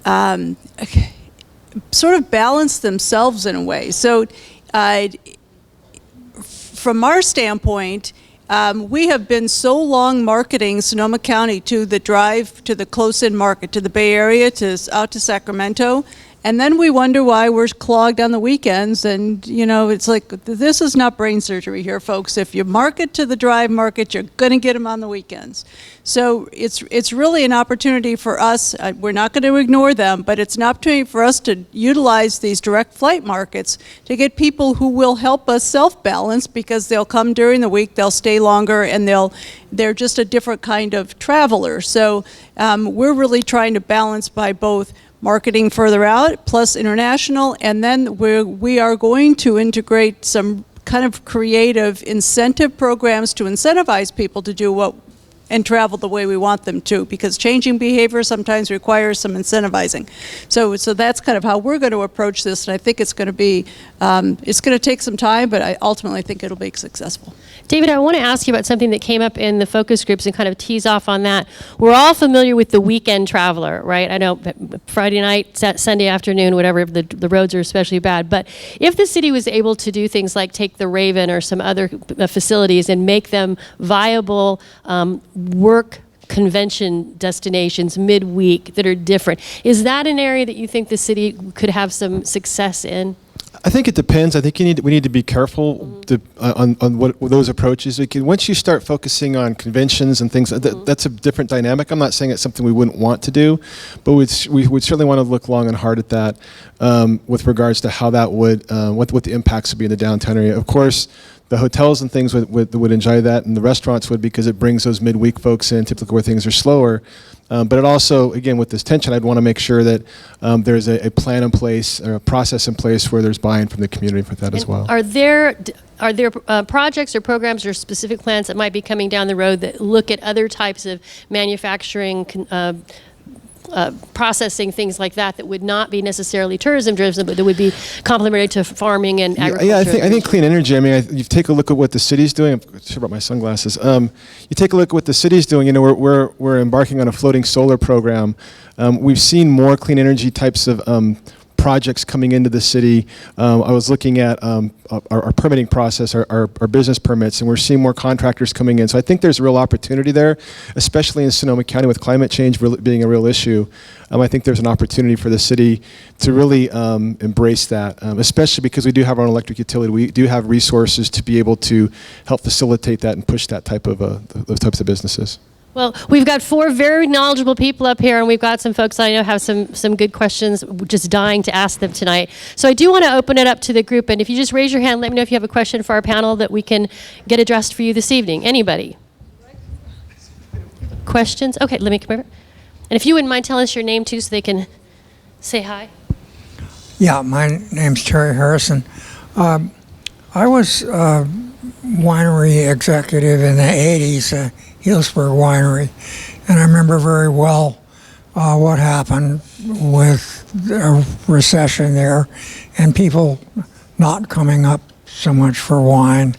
sort of balance themselves in a way. So from our standpoint, we have been so long marketing Sonoma County to the drive, to the close-in market, to the Bay Area, out to Sacramento. And then we wonder why we're clogged on the weekends. And, it's like, this is not brain surgery here, folks. If you market to the drive market, you're going to get them on the weekends. So it's really an opportunity for us. We're not going to ignore them, but it's an opportunity for us to utilize these direct flight markets to get people who will help us self-balance, because they'll come during the week, they'll stay longer, and they're just a different kind of traveler. So we're really trying to balance by both marketing further out, plus international, and then we are going to integrate some kind of creative incentive programs to incentivize people to do what and travel the way we want them to, because changing behavior sometimes requires some incentivizing. So that's kind of how we're going to approach this, and I think it's going to be, it's going to take some time, but I ultimately think it'll be successful. David, I want to ask you about something that came up in the focus groups and kind of tease off on that. We're all familiar with the weekend traveler, right? I know Friday night, Sunday afternoon, whatever, the roads are especially bad. But if the city was able to do things like take the Raven or some other facilities and make them viable work convention destinations midweek that are different, is that an area that you think the city could have some success in? I think it depends. I think we need to be careful on what those approaches. Once you start focusing on conventions and things, that's a different dynamic. I'm not saying it's something we wouldn't want to do, but we would certainly want to look long and hard at that with regards to how that would, what the impacts would be in the downtown area. Of course, the hotels and things would enjoy that, and the restaurants would, because it brings those midweek folks in, typically where things are slower. But it also, again, with this tension, I'd want to make sure that there's a plan in place, or a process in place where there's buy-in from the community for that as well. Are there projects or programs or specific plans that might be coming down the road that look at other types of manufacturing, processing, things like that, that would not be necessarily tourism driven, but that would be complementary to farming and agriculture? Yeah, I think clean energy. I mean, you take a look at what the city's doing. I'm sure about my sunglasses. You take a look at what the city's doing. You know, we're embarking on a floating solar program. We've seen more clean energy types of projects coming into the city. I was looking at our permitting process, our business permits, and we're seeing more contractors coming in. So I think there's a real opportunity there, especially in Sonoma County with climate change being a real issue. I think there's an opportunity for the city to really embrace that, especially because we do have our own electric utility. We do have resources to be able to help facilitate that and push that type of those types of businesses. Well, we've got 4 very knowledgeable people up here, and we've got some folks I know have some good questions, just dying to ask them tonight. So I do want to open it up to the group, and if you just raise your hand, let me know if you have a question for our panel that we can get addressed for you this evening. Anybody? Questions? Okay, let me come over. And if you wouldn't mind telling us your name, too, so they can say hi. Yeah, my name's Terry Harrison. I was a winery executive in the 80s, Healdsburg Winery, and I remember very well what happened with a recession there and people not coming up so much for wine,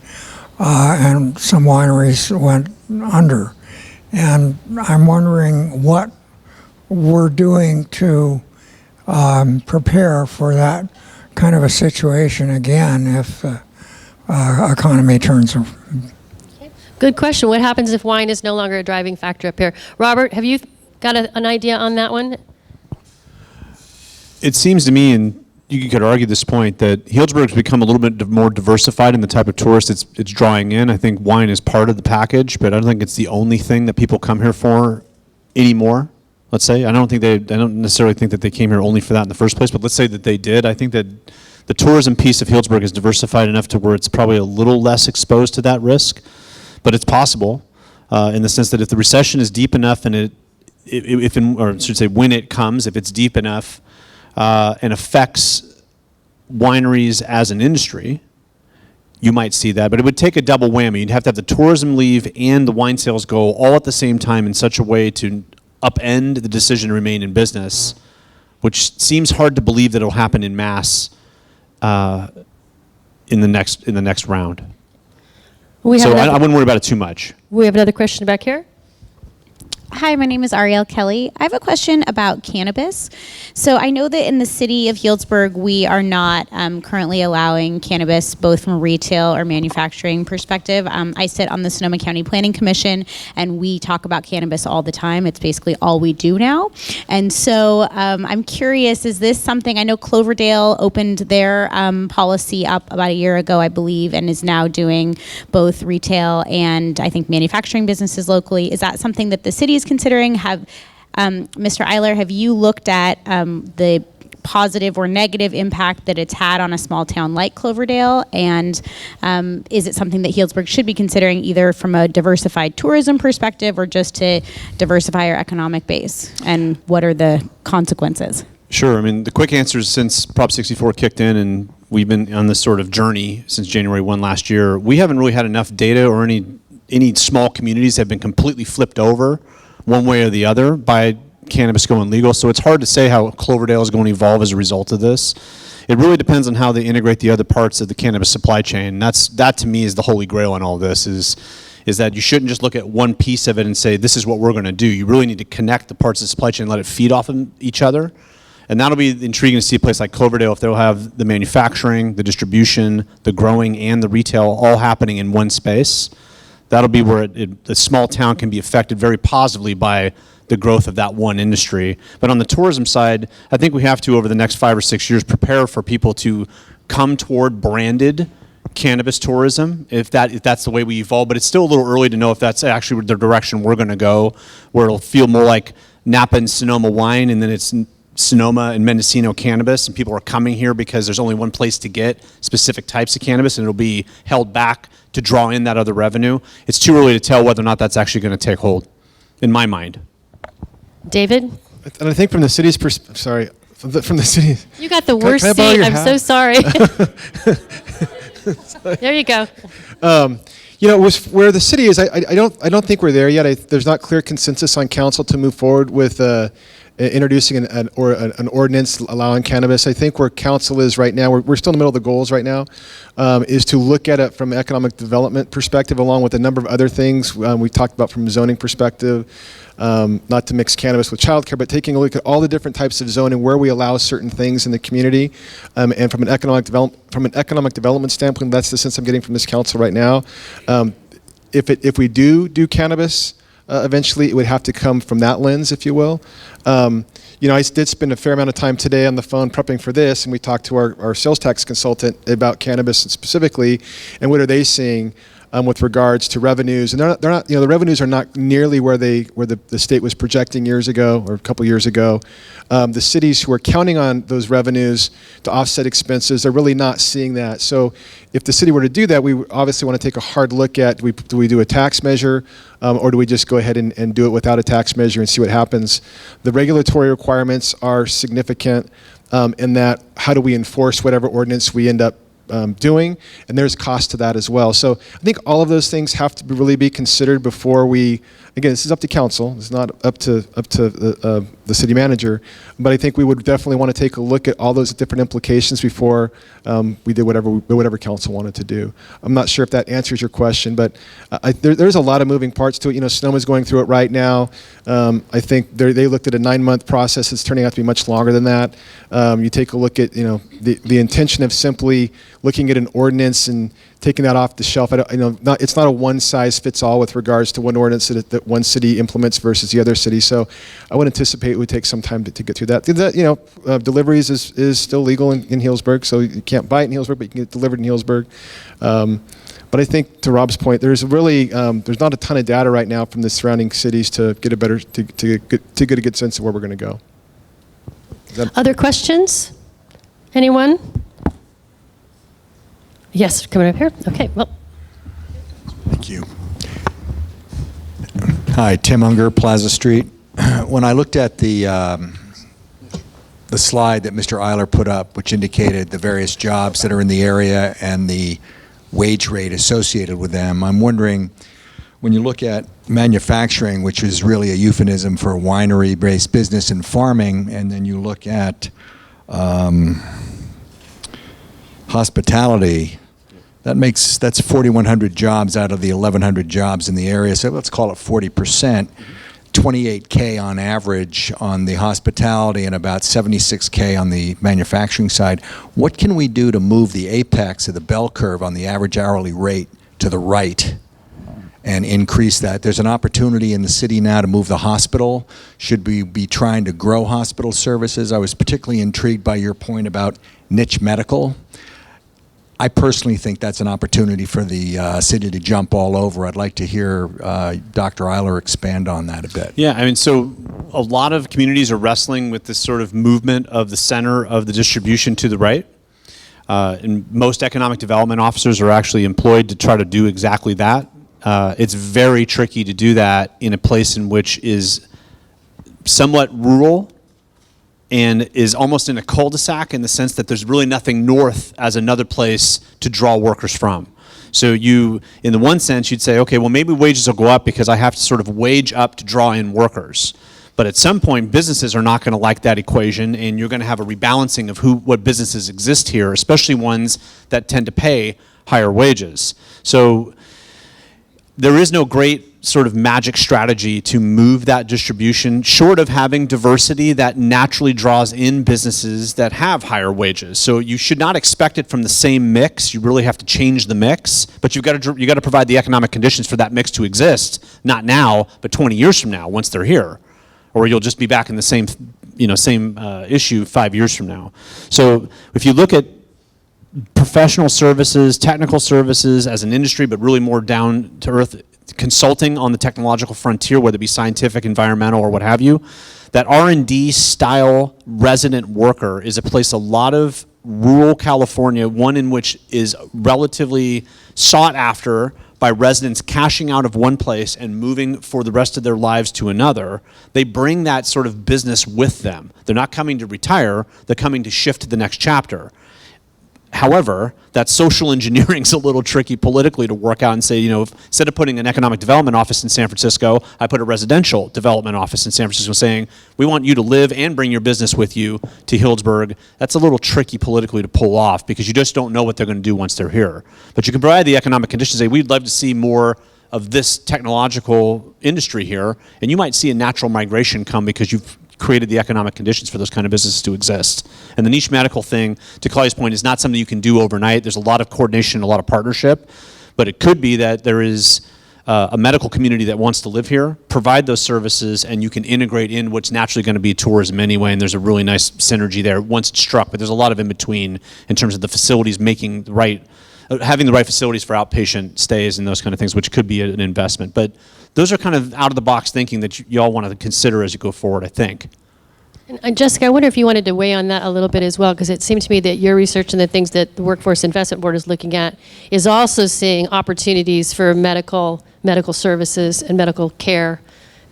and some wineries went under. And I'm wondering what we're doing to prepare for that kind of a situation again if the economy turns around. Good question. What happens if wine is no longer a driving factor up here? Robert, have you got an idea on that one? It seems to me, and you could argue this point, that Healdsburg's become a little bit more diversified in the type of tourist it's drawing in. I think wine is part of the package, but I don't think it's the only thing that people come here for anymore. Let's say I don't necessarily think that they came here only for that in the first place, but let's say that they did. I think that the tourism piece of Healdsburg is diversified enough to where it's probably a little less exposed to that risk. But it's possible, in the sense that if the recession is deep enough, and or I should say when it comes, if it's deep enough and affects wineries as an industry, you might see that. But it would take a double whammy. You'd have to have the tourism leave and the wine sales go all at the same time in such a way to upend the decision to remain in business, which seems hard to believe that it'll happen in mass in the next round. So I wouldn't worry about it too much. We have another question back here. Hi, my name is Ariel Kelly. I have a question about cannabis. So I know that in the city of Healdsburg, we are not currently allowing cannabis, both from a retail or manufacturing perspective. I sit on the Sonoma County Planning Commission, and we talk about cannabis all the time. It's basically all we do now. And so I'm curious, is this something, I know Cloverdale opened their policy up about a year ago, I believe, and is now doing both retail and I think manufacturing businesses locally. Is that something that the city is considering? Mr. Eiler, have you looked at the positive or negative impact that it's had on a small town like Cloverdale? And is it something that Healdsburg should be considering either from a diversified tourism perspective or just to diversify our economic base? And what are the consequences? Sure. I mean, the quick answer is since Prop 64 kicked in and we've been on this sort of journey since January 1 last year, we haven't really had enough data or any any small communities have been completely flipped over one way or the other by cannabis going legal. So it's hard to say how Cloverdale is going to evolve as a result of this. It really depends on how they integrate the other parts of the cannabis supply chain. That to me is the holy grail in all this, is that you shouldn't just look at one piece of it and say, this is what we're going to do. You really need to connect the parts of the supply chain and let it feed off of each other. And that'll be intriguing to see a place like Cloverdale if they'll have the manufacturing, the distribution, the growing, and the retail all happening in one space. That'll be where the small town can be affected very positively by the growth of that one industry. But on the tourism side, I think we have to, over the next 5 or 6 years, prepare for people to come toward branded cannabis tourism, if that's the way we evolve. But it's still a little early to know if that's actually the direction we're going to go, where it'll feel more like Napa and Sonoma wine, and then it's Sonoma and Mendocino cannabis, and people are coming here because there's only one place to get specific types of cannabis, and it'll be held back to draw in that other revenue. It's too early to tell whether or not that's actually going to take hold, in my mind. David? And I think from the city's perspective, sorry, from the city. You got the worst can I borrow seat. your I'm hat? so sorry. There you go. You know, where the city is, I don't think we're there yet. There's not clear consensus on council to move forward with introducing an ordinance allowing cannabis. I think where council is right now, we're still in the middle of the goals right now, is to look at it from an economic development perspective, along with a number of other things we talked about from a zoning perspective. Not to mix cannabis with childcare, but taking a look at all the different types of zoning where we allow certain things in the community, and from an economic development standpoint, that's the sense I'm getting from this council right now. If we do cannabis, eventually it would have to come from that lens, if you will. You know, I did spend a fair amount of time today on the phone prepping for this, and we talked to our sales tax consultant about cannabis specifically, and what are they seeing with regards to revenues. And they're not, you know, the revenues are not nearly where the state was projecting years ago, or a couple years ago. The cities who are counting on those revenues to offset expenses, they're really not seeing that. So if the city were to do that, we obviously want to take a hard look at, do we do a tax measure, or do we just go ahead and do it without a tax measure and see what happens? The regulatory requirements are significant in that how do we enforce whatever ordinance we end up doing, and there's cost to that as well. So I think all of those things have to really be considered before we, again, this is up to council, it's not up to the city manager, but I think we would definitely want to take a look at all those different implications before we did whatever council wanted to do. I'm not sure if that answers your question, but there's a lot of moving parts to it. You know, Sonoma's going through it right now. I think they looked at a 9-month process. It's turning out to be much longer than that. You take a look at, you know, the intention of simply looking at an ordinance and taking that off the shelf. It's not a one-size-fits-all with regards to one ordinance that one city implements versus the other city. So I would anticipate it would take some time to get through that. You know, deliveries is still legal in Healdsburg, so you can't buy it in Healdsburg, but you can get it delivered in Healdsburg. But I think, to Rob's point, there's really there's not a ton of data right now from the surrounding cities to get a better to get a good sense of where we're going to go. Other questions? Anyone? Yes, coming up here. Okay, well. Thank you. Hi, Tim Unger, Plaza Street. When I looked at the slide that Mr. Eiler put up, which indicated the various jobs that are in the area and the wage rate associated with them, I'm wondering, when you look at manufacturing, which is really a euphemism for winery-based business and farming, and then you look at hospitality, that's 4,100 jobs out of the 1,100 jobs in the area. So let's call it 40%. 28K on average on the hospitality and about 76K on the manufacturing side. What can we do to move the apex of the bell curve on the average hourly rate to the right and increase that? There's an opportunity in the city now to move the hospital. Should we be trying to grow hospital services? I was particularly intrigued by your point about niche medical. I personally think that's an opportunity for the city to jump all over. I'd like to hear Dr. Eiler expand on that a bit. Yeah, I mean, so a lot of communities are wrestling with this sort of movement of the center of the distribution to the right. And most economic development officers are actually employed to try to do exactly that. It's very tricky to do that in a place in which is somewhat rural and is almost in a cul-de-sac in the sense that there's really nothing north as another place to draw workers from. So you, in the one sense, you'd say, okay, well, maybe wages will go up because I have to sort of wage up to draw in workers. But at some point, businesses are not going to like that equation, and you're going to have a rebalancing of what businesses exist here, especially ones that tend to pay higher wages. So there is no great sort of magic strategy to move that distribution, short of having diversity that naturally draws in businesses that have higher wages. So you should not expect it from the same mix. You really have to change the mix, but you've got to provide the economic conditions for that mix to exist, not now, but 20 years from now, once they're here. Or you'll just be back in the same issue 5 years from now. So if you look at professional services, technical services as an industry, but really more down to earth consulting on the technological frontier, whether it be scientific, environmental, or what have you, that R&D style resident worker is a place a lot of rural California, one in which is relatively sought after by residents cashing out of one place and moving for the rest of their lives to another. They bring that sort of business with them. They're not coming to retire, they're coming to shift to the next chapter. However, that social engineering is a little tricky politically to work out and say, instead of putting an economic development office in San Francisco, I put a residential development office in San Francisco saying, we want you to live and bring your business with you to Healdsburg. That's a little tricky politically to pull off because you just don't know what they're going to do once they're here. But you can provide the economic conditions, say, we'd love to see more of this technological industry here, and you might see a natural migration come because you've created the economic conditions for those kind of businesses to exist. And the niche medical thing, to Claudia's point, is not something you can do overnight. There's a lot of coordination, a lot of partnership, but it could be that there is a medical community that wants to live here, provide those services, and you can integrate in what's naturally going to be tourism anyway, and there's a really nice synergy there once it's struck, but there's a lot of in between in terms of the facilities having the right facilities for outpatient stays and those kind of things, which could be an investment. But those are kind of out-of-the-box thinking that you all want to consider as you go forward, I think. And Jessica, I wonder if you wanted to weigh on that a little bit as well, because it seems to me that your research and the things that the Workforce Investment Board is looking at is also seeing opportunities for medical services and medical care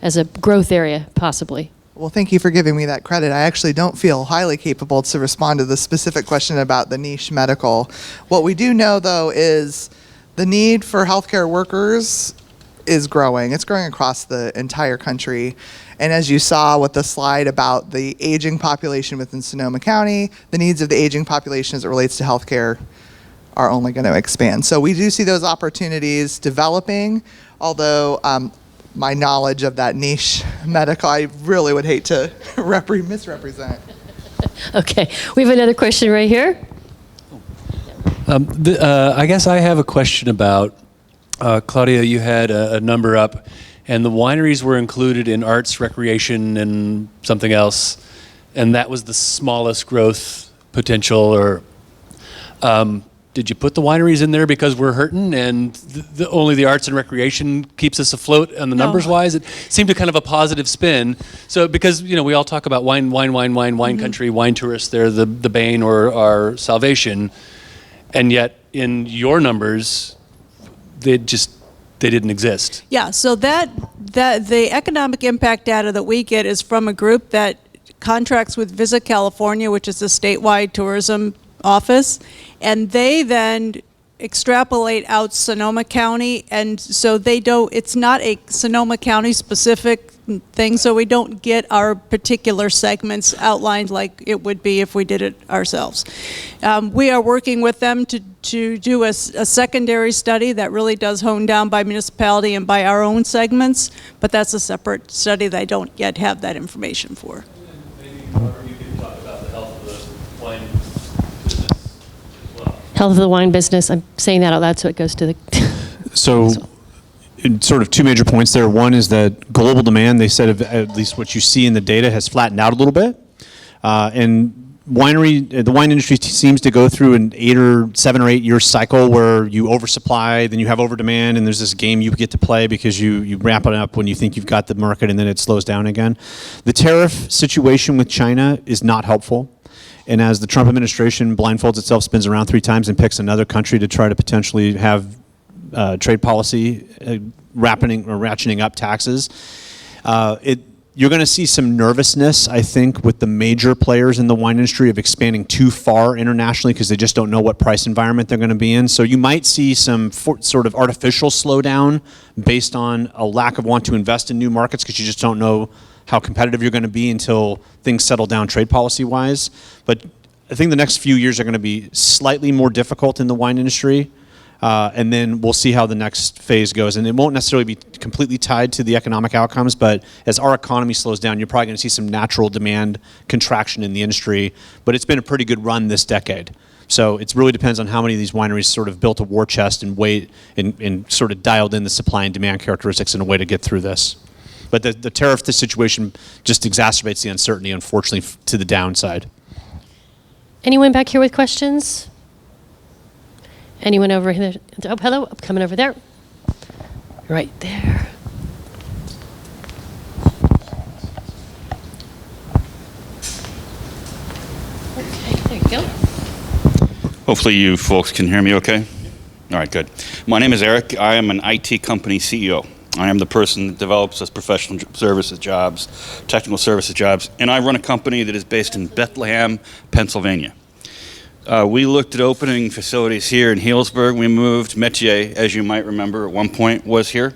as a growth area, possibly. Well, thank you for giving me that credit. I actually don't feel highly capable to respond to the specific question about the niche medical. What we do know, though, is the need for healthcare workers is growing. It's growing across the entire country. And as you saw with the slide about the aging population within Sonoma County, the needs of the aging population as it relates to healthcare are only going to expand. So we do see those opportunities developing, although my knowledge of that niche medical, I really would hate to misrepresent. Okay, we have another question right here. I guess I have a question about, Claudia, you had a number up, and the wineries were included in arts, recreation, and something else, and that was the smallest growth potential, or did you put the wineries in there because we're hurting and only the arts and recreation keeps us afloat on the numbers wise? It seemed to kind of a positive spin. So because, we all talk about wine country, wine tourists, they're the bane or our salvation. And yet in your numbers, they didn't exist. Yeah, so that the economic impact data that we get is from a group that contracts with Visit California, which is a statewide tourism office, and they then extrapolate out Sonoma County, and so it's not a Sonoma County specific thing, so we don't get our particular segments outlined like it would be if we did it ourselves. We are working with them to do a secondary study that really does hone down by municipality and by our own segments, but that's a separate study that I don't yet have that information for. Maybe you can talk about the health of the wine business as well. Health of the wine business, I'm saying that out loud so it goes to the... So sort of two major points there. One is that global demand, they said, at least what you see in the data, has flattened out a little bit. And the wine industry seems to go through an 7 or 8 year cycle where you oversupply, then you have over demand, and there's this game you get to play because you ramp it up when you think you've got the market, and then it slows down again. The tariff situation with China is not helpful. And as the Trump administration blindfolds itself, spins around 3 times, and picks another country to try to potentially have trade policy ratcheting up taxes, you're going to see some nervousness, I think, with the major players in the wine industry of expanding too far internationally because they just don't know what price environment they're going to be in. So you might see some sort of artificial slowdown based on a lack of want to invest in new markets because you just don't know how competitive you're going to be until things settle down trade policy-wise. But I think the next few years are going to be slightly more difficult in the wine industry. And then we'll see how the next phase goes. And it won't necessarily be completely tied to the economic outcomes, but as our economy slows down, you're probably going to see some natural demand contraction in the industry. But it's been a pretty good run this decade. So it really depends on how many of these wineries sort of built a war chest and and sort of dialed in the supply and demand characteristics in a way to get through this. But the tariff situation just exacerbates the uncertainty, unfortunately, to the downside. Anyone back here with questions? Anyone over here? Oh, hello, I'm coming over there. Right there. Okay, there you go. Hopefully you folks can hear me okay. All right, good. My name is Eric. I am an IT company CEO. I am the person that develops those professional services jobs, technical services jobs, and I run a company that is based in Bethlehem, Pennsylvania. We looked at opening facilities here in Healdsburg. We moved. Metier, as you might remember, at one point was here,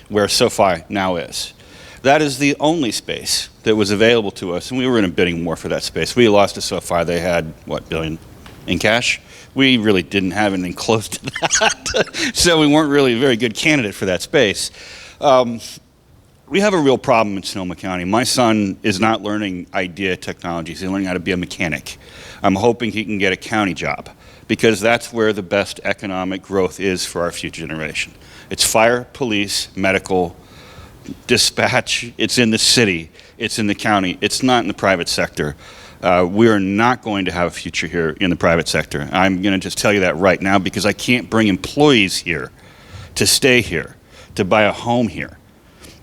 where SoFi now is. That is the only space that was available to us, and we were in a bidding war for that space. We lost to SoFi. They had, what, $1 billion in cash? We really didn't have anything close to that, so we weren't really a very good candidate for that space. We have a real problem in Sonoma County. My son is not learning idea technologies. He's learning how to be a mechanic. I'm hoping he can get a county job because that's where the best economic growth is for our future generation. It's fire, police, medical, dispatch. It's in the city. It's in the county. It's not in the private sector. We are not going to have a future here in the private sector. I'm going to just tell you that right now because I can't bring employees here to stay here, to buy a home here.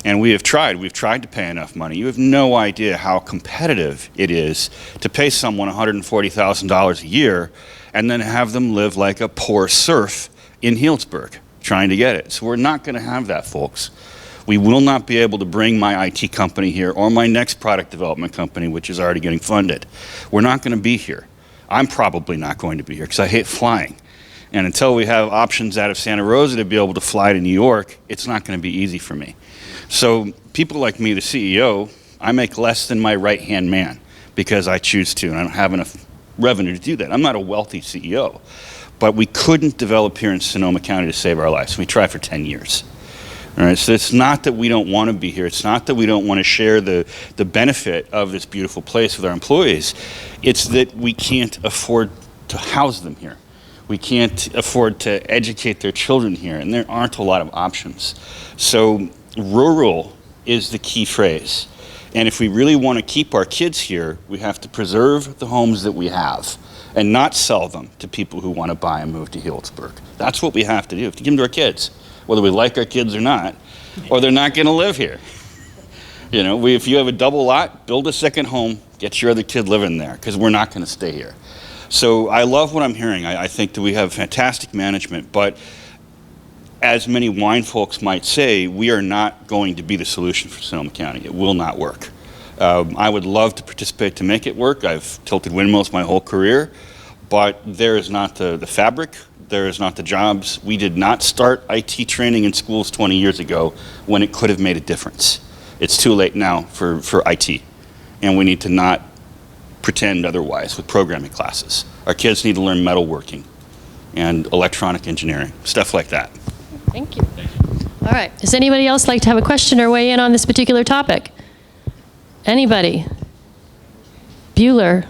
And we have tried. We've tried to pay enough money. You have no idea how competitive it is to pay someone $140,000 a year and then have them live like a poor serf in Healdsburg trying to get it. So we're not going to have that, folks. We will not be able to bring my IT company here or my next product development company, which is already getting funded. We're not going to be here. I'm probably not going to be here because I hate flying. And until we have options out of Santa Rosa to be able to fly to New York, it's not going to be easy for me. So people like me, the CEO, I make less than my right-hand man because I choose to, and I don't have enough revenue to do that. I'm not a wealthy CEO, but we couldn't develop here in Sonoma County to save our lives. We tried for 10 years. All right, so it's not that we don't want to be here. It's not that we don't want to share the benefit of this beautiful place with our employees. It's that we can't afford to house them here. We can't afford to educate their children here, and there aren't a lot of options. So rural is the key phrase. And if we really want to keep our kids here, we have to preserve the homes that we have and not sell them to people who want to buy and move to Healdsburg. That's what we have to do. We have to give them to our kids, whether we like our kids or not, or they're not going to live here. You know, if you have a double lot, build a second home, get your other kid living there, because we're not going to stay here. So I love what I'm hearing. I think that we have fantastic management, but as many wine folks might say, we are not going to be the solution for Sonoma County. It will not work. I would love to participate to make it work. I've tilted windmills my whole career, but there is not the fabric, there is not the jobs. We did not start IT training in schools 20 years ago when it could have made a difference. It's too late now for IT, and we need to not pretend otherwise with programming classes. Our kids need to learn metalworking and electronic engineering, stuff like that. Thank you. All right. Does anybody else like to have a question or weigh in on this particular topic? Anybody? Bueller?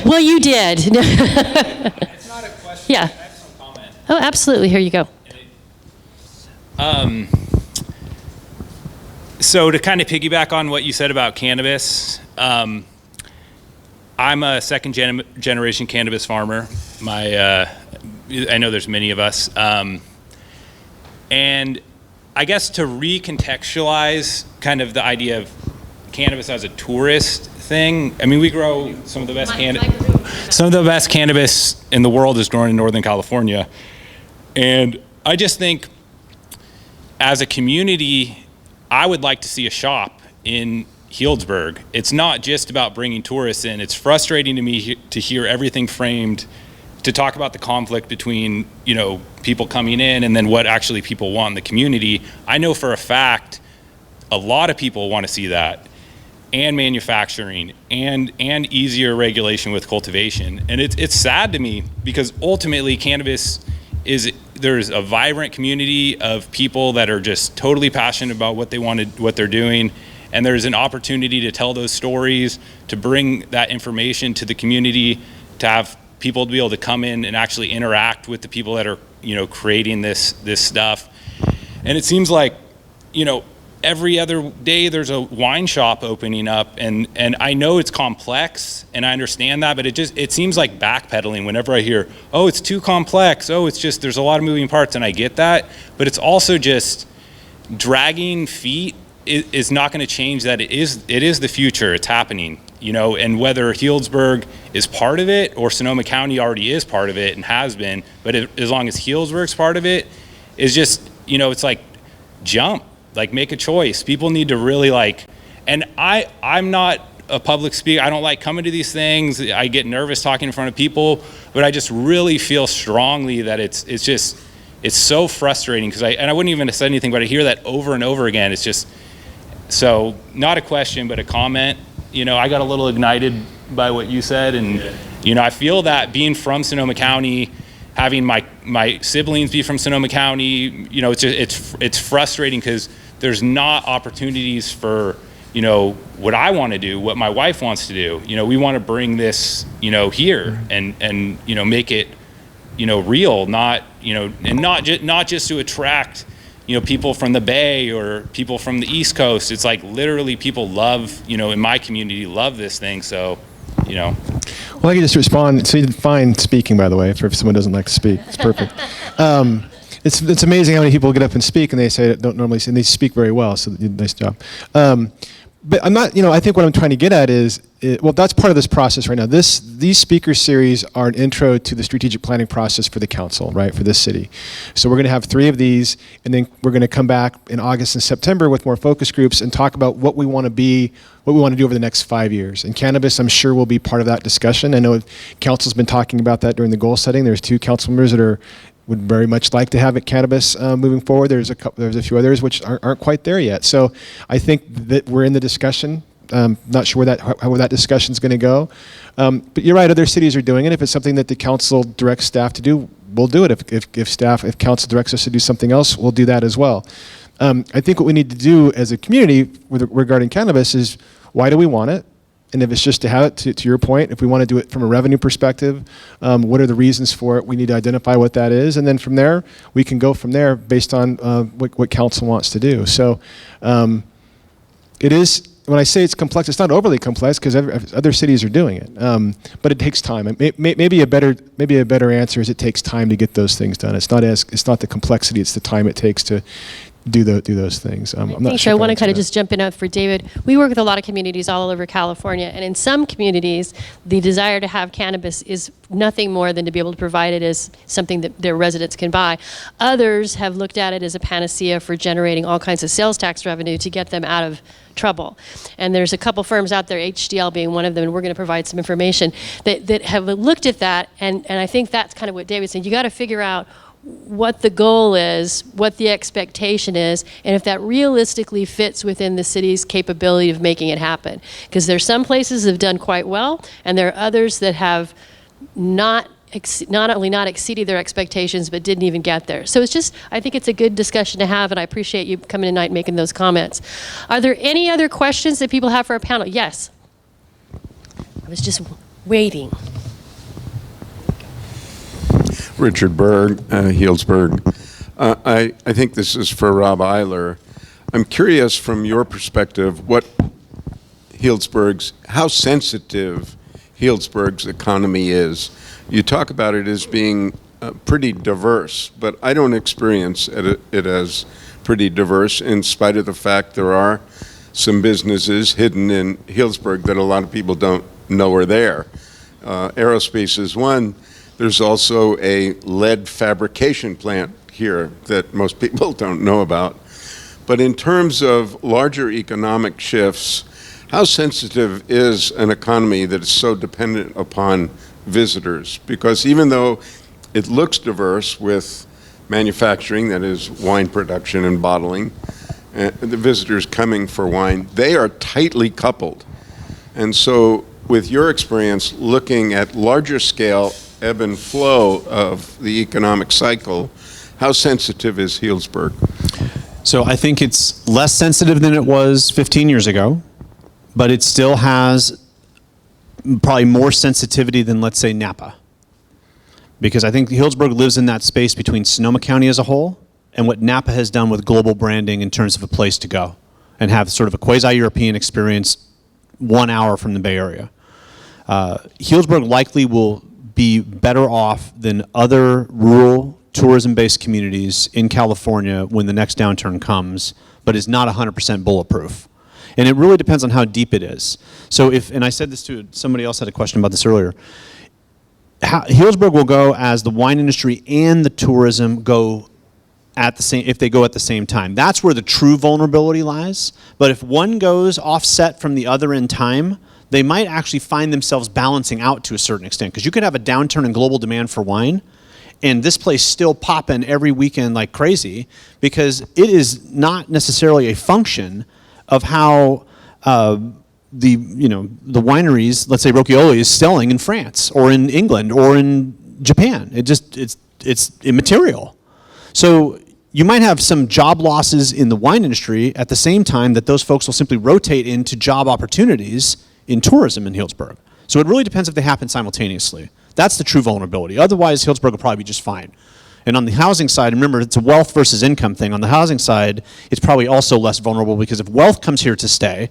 Well, you did. It's not a question. Yeah. I have some comment. Oh, absolutely. Here you go. So to kind of piggyback on what you said about cannabis, I'm a second generation cannabis farmer. I know there's many of us. And I guess to recontextualize kind of the idea of cannabis as a tourist thing, I mean, we grow some of the best cannabis in the world is grown in Northern California. And I just think as a community, I would like to see a shop in Healdsburg. It's not just about bringing tourists in. It's frustrating to me to hear everything framed to talk about the conflict between, people coming in and then what actually people want in the community. I know for a fact a lot of people want to see that, and manufacturing and easier regulation with cultivation. And it's sad to me because ultimately cannabis there's a vibrant community of people that are just totally passionate about what they're doing. And there's an opportunity to tell those stories, to bring that information to the community, to have people to be able to come in and actually interact with the people that are, creating this stuff. And it seems like, every other day there's a wine shop opening up, and I know it's complex and I understand that, but it seems like backpedaling whenever I hear, oh, it's too complex, oh, it's just, there's a lot of moving parts, and I get that, but it's also just dragging feet is not going to change that. It is the future. It's happening, and whether Healdsburg is part of it or Sonoma County already is part of it and has been, but as long as Healdsburg's part of it, is just, it's like jump. Like, make a choice. People need to really and I'm not a public speaker. I don't like coming to these things. I get nervous talking in front of people, but I just really feel strongly that it's so frustrating because I wouldn't even have said anything, but I hear that over and over again. It's just, so not a question, but a comment. I got a little ignited by what you said, and I feel that being from Sonoma County, having my siblings be from Sonoma County, it's frustrating because there's not opportunities for, what I want to do, what my wife wants to do. We want to bring this, here and make it, real, not, and not just to attract, people from the Bay or people from the East Coast. It's like literally people love, in my community, love this thing. So, Well, I can just respond. So you did fine speaking, by the way, for if someone doesn't like to speak. It's perfect. It's amazing how many people get up and speak and they say that don't normally say, and they speak very well. So nice job. But I'm not, I think what I'm trying to get at is, that's part of this process right now. These speaker series are an intro to the strategic planning process for the council, right, for this city. So we're going to have 3 of these, and then we're going to come back in August and September with more focus groups and talk about what we want to be, what we want to do over the next 5 years. And cannabis, I'm sure, will be part of that discussion. I know council's been talking about that during the goal setting. There's 2 council members that would very much like to have cannabis moving forward. There's a few others which aren't quite there yet. So I think that we're in the discussion. Not sure where that discussion is going to go. But you're right, other cities are doing it. If it's something that the council directs staff to do, we'll do it. If council directs us to do something else, we'll do that as well. I think what we need to do as a community regarding cannabis is, why do we want it? And if it's just to have it, to your point, if we want to do it from a revenue perspective, what are the reasons for it? We need to identify what that is. And then from there, we can go from there based on what council wants to do. So it is, when I say it's complex, it's not overly complex because other cities are doing it. But it takes time. Maybe a better answer is it takes time to get those things done. It's not the complexity, it's the time it takes to do those things. I'm not sure. I want to kind of just jump in for David. We work with a lot of communities all over California, and in some communities, the desire to have cannabis is nothing more than to be able to provide it as something that their residents can buy. Others have looked at it as a panacea for generating all kinds of sales tax revenue to get them out of trouble. And there's a couple firms out there, HDL being one of them, and we're going to provide some information that have looked at that, and I think that's kind of what David said. You got to figure out what the goal is, what the expectation is, and if that realistically fits within the city's capability of making it happen. Because there's some places that have done quite well, and there are others that have not only not exceeded their expectations, but didn't even get there. So it's just, I think it's a good discussion to have, and I appreciate you coming tonight and making those comments. Are there any other questions that people have for our panel? Yes. I was just waiting. Richard Berg, Healdsburg. I think this is for Rob Eiler. I'm curious from your perspective how sensitive Healdsburg's economy is. You talk about it as being pretty diverse, but I don't experience it as pretty diverse in spite of the fact there are some businesses hidden in Healdsburg that a lot of people don't know are there. Aerospace is one. There's also a lead fabrication plant here that most people don't know about. But in terms of larger economic shifts, how sensitive is an economy that is so dependent upon visitors? Because even though it looks diverse with manufacturing, that is wine production and bottling, the visitors coming for wine, they are tightly coupled. And so with your experience looking at larger scale ebb and flow of the economic cycle, how sensitive is Healdsburg? So I think it's less sensitive than it was 15 years ago, but it still has probably more sensitivity than, let's say, Napa. Because I think Healdsburg lives in that space between Sonoma County as a whole and what Napa has done with global branding in terms of a place to go and have sort of a quasi-European experience 1 hour from the Bay Area. Healdsburg likely will be better off than other rural tourism-based communities in California when the next downturn comes, but is not 100% bulletproof. And it really depends on how deep it is. So if, and I said this to somebody else had a question about this earlier, Healdsburg will go as the wine industry and the tourism go at the same, if they go at the same time. That's where the true vulnerability lies. But if one goes offset from the other in time, they might actually find themselves balancing out to a certain extent. Because you could have a downturn in global demand for wine, and this place still popping every weekend like crazy, because it is not necessarily a function of how the wineries, let's say Rocchioli, is selling in France or in England or in Japan. It's immaterial. So you might have some job losses in the wine industry at the same time that those folks will simply rotate into job opportunities in tourism in Healdsburg. So it really depends if they happen simultaneously. That's the true vulnerability. Otherwise, Healdsburg will probably be just fine. And on the housing side, remember, it's a wealth versus income thing. On the housing side, it's probably also less vulnerable because if wealth comes here to stay,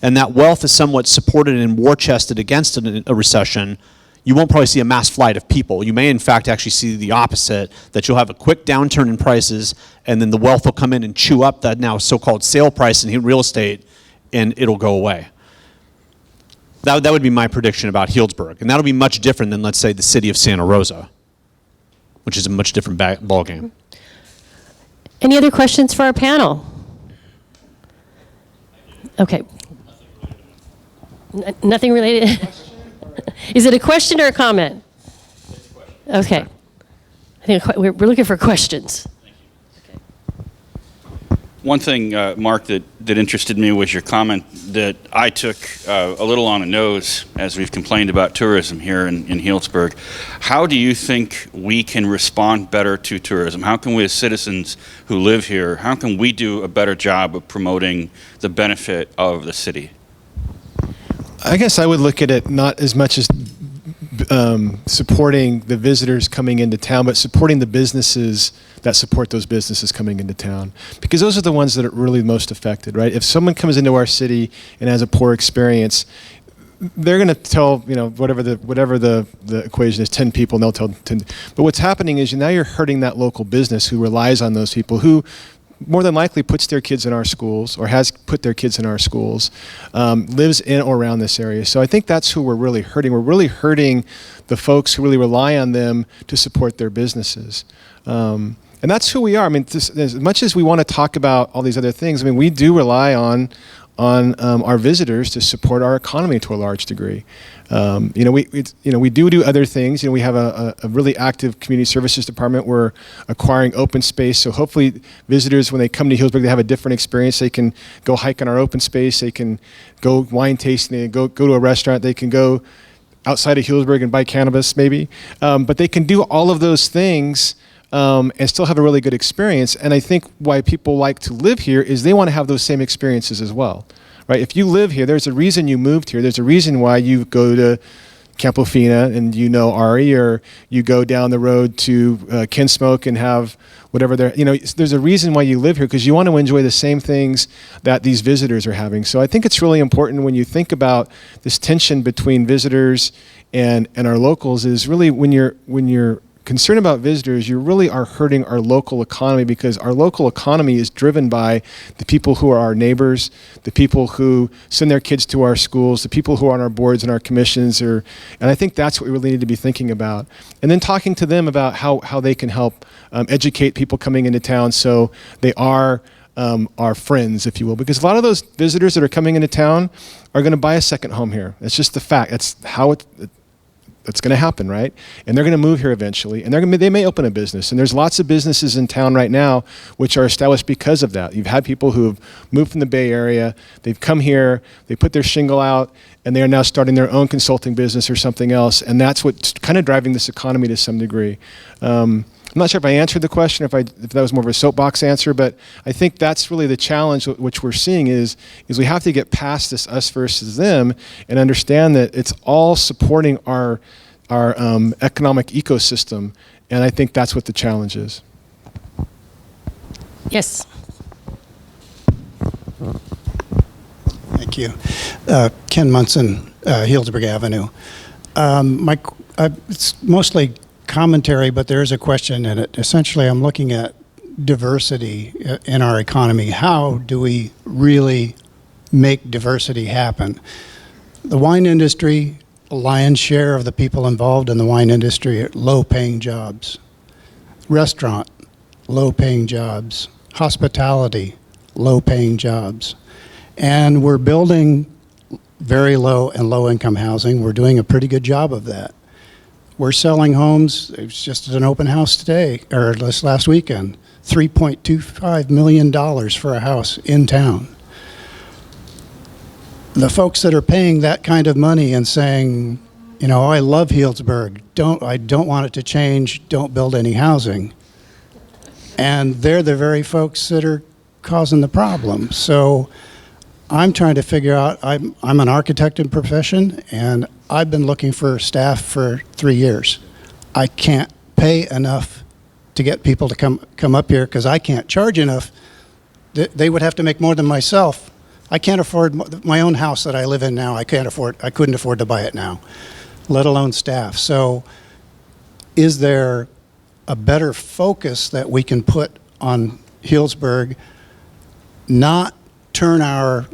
and that wealth is somewhat supported and war-chested against a recession, you won't probably see a mass flight of people. You may, in fact, actually see the opposite, that you'll have a quick downturn in prices, and then the wealth will come in and chew up that now so-called sale price in real estate, and it'll go away. That would be my prediction about Healdsburg. And that'll be much different than, let's say, the city of Santa Rosa, which is a much different ballgame. Any other questions for our panel? Okay. Nothing related? Is it a question or a comment? Okay. I think we're looking for questions. One thing, Mark, that interested me was your comment that I took a little on the nose as we've complained about tourism here in Healdsburg. How do you think we can respond better to tourism? How can we as citizens who live here, how can we do a better job of promoting the benefit of the city? I guess I would look at it not as much as supporting the visitors coming into town, but supporting the businesses that support those businesses coming into town. Because those are the ones that are really most affected, right? If someone comes into our city and has a poor experience, they're going to tell, whatever the equation is, 10 people, and they'll tell 10. But what's happening is now you're hurting that local business who relies on those people, who more than likely puts their kids in our schools or has put their kids in our schools, lives in or around this area. So I think that's who we're really hurting. We're really hurting the folks who really rely on them to support their businesses. And that's who we are. I mean, as much as we want to talk about all these other things, I mean, we do rely on our visitors to support our economy to a large degree. We do other things. We have a really active community services department. We're acquiring open space. So hopefully visitors, when they come to Healdsburg, they have a different experience. They can go hike in our open space. They can go wine tasting. They can go to a restaurant. They can go outside of Healdsburg and buy cannabis maybe. But they can do all of those things and still have a really good experience. And I think why people like to live here is they want to have those same experiences as well. Right? If you live here, there's a reason you moved here. There's a reason why you go to Campo Fina and Ari, or you go down the road to Kinsmoke and have whatever there's a reason why you live here, because you want to enjoy the same things that these visitors are having. So I think it's really important when you think about this tension between visitors and our locals, is really when you're concerned about visitors, you really are hurting our local economy, because our local economy is driven by the people who are our neighbors, the people who send their kids to our schools, the people who are on our boards and our commissions. And I think that's what we really need to be thinking about. And then talking to them about how they can help educate people coming into town, so they are our friends, if you will, because a lot of those visitors that are coming into town are going to buy a second home here. It's just the fact. That's how it's going to happen, right? And they're going to move here eventually, and they may open a business. And there's lots of businesses in town right now which are established because of that. You've had people who have moved from the Bay Area, they've come here, they put their shingle out, and they are now starting their own consulting business or something else. And that's what's kind of driving this economy to some degree. I'm not sure if I answered the question, if that was more of a soapbox answer, but I think that's really the challenge which we're seeing is we have to get past this us versus them and understand that it's all supporting our economic ecosystem, and I think that's what the challenge is. Yes. Thank you. Ken Munson, Healdsburg Avenue. It's mostly commentary, but there is a question in it. Essentially, I'm looking at diversity in our economy. How do we really make diversity happen? The wine industry, a lion's share of the people involved in the wine industry are low-paying jobs. Restaurant, low-paying jobs. Hospitality, low-paying jobs. And we're building very low and low-income housing. We're doing a pretty good job of that. We're selling homes. It was just at an open house today, or this last weekend, $3.25 million for a house in town. The folks that are paying that kind of money and saying, you know, I love Healdsburg, I don't want it to change, don't build any housing. And they're the very folks that are causing the problem. So I'm trying to figure out, I'm an architect in profession, and I've been looking for staff for 3 years. I can't pay enough to get people to come up here because I can't charge enough. They would have to make more than myself. I can't afford my own house that I live in now. I couldn't afford to buy it now, let alone staff. So is there a better focus that we can put on Healdsburg, not turn our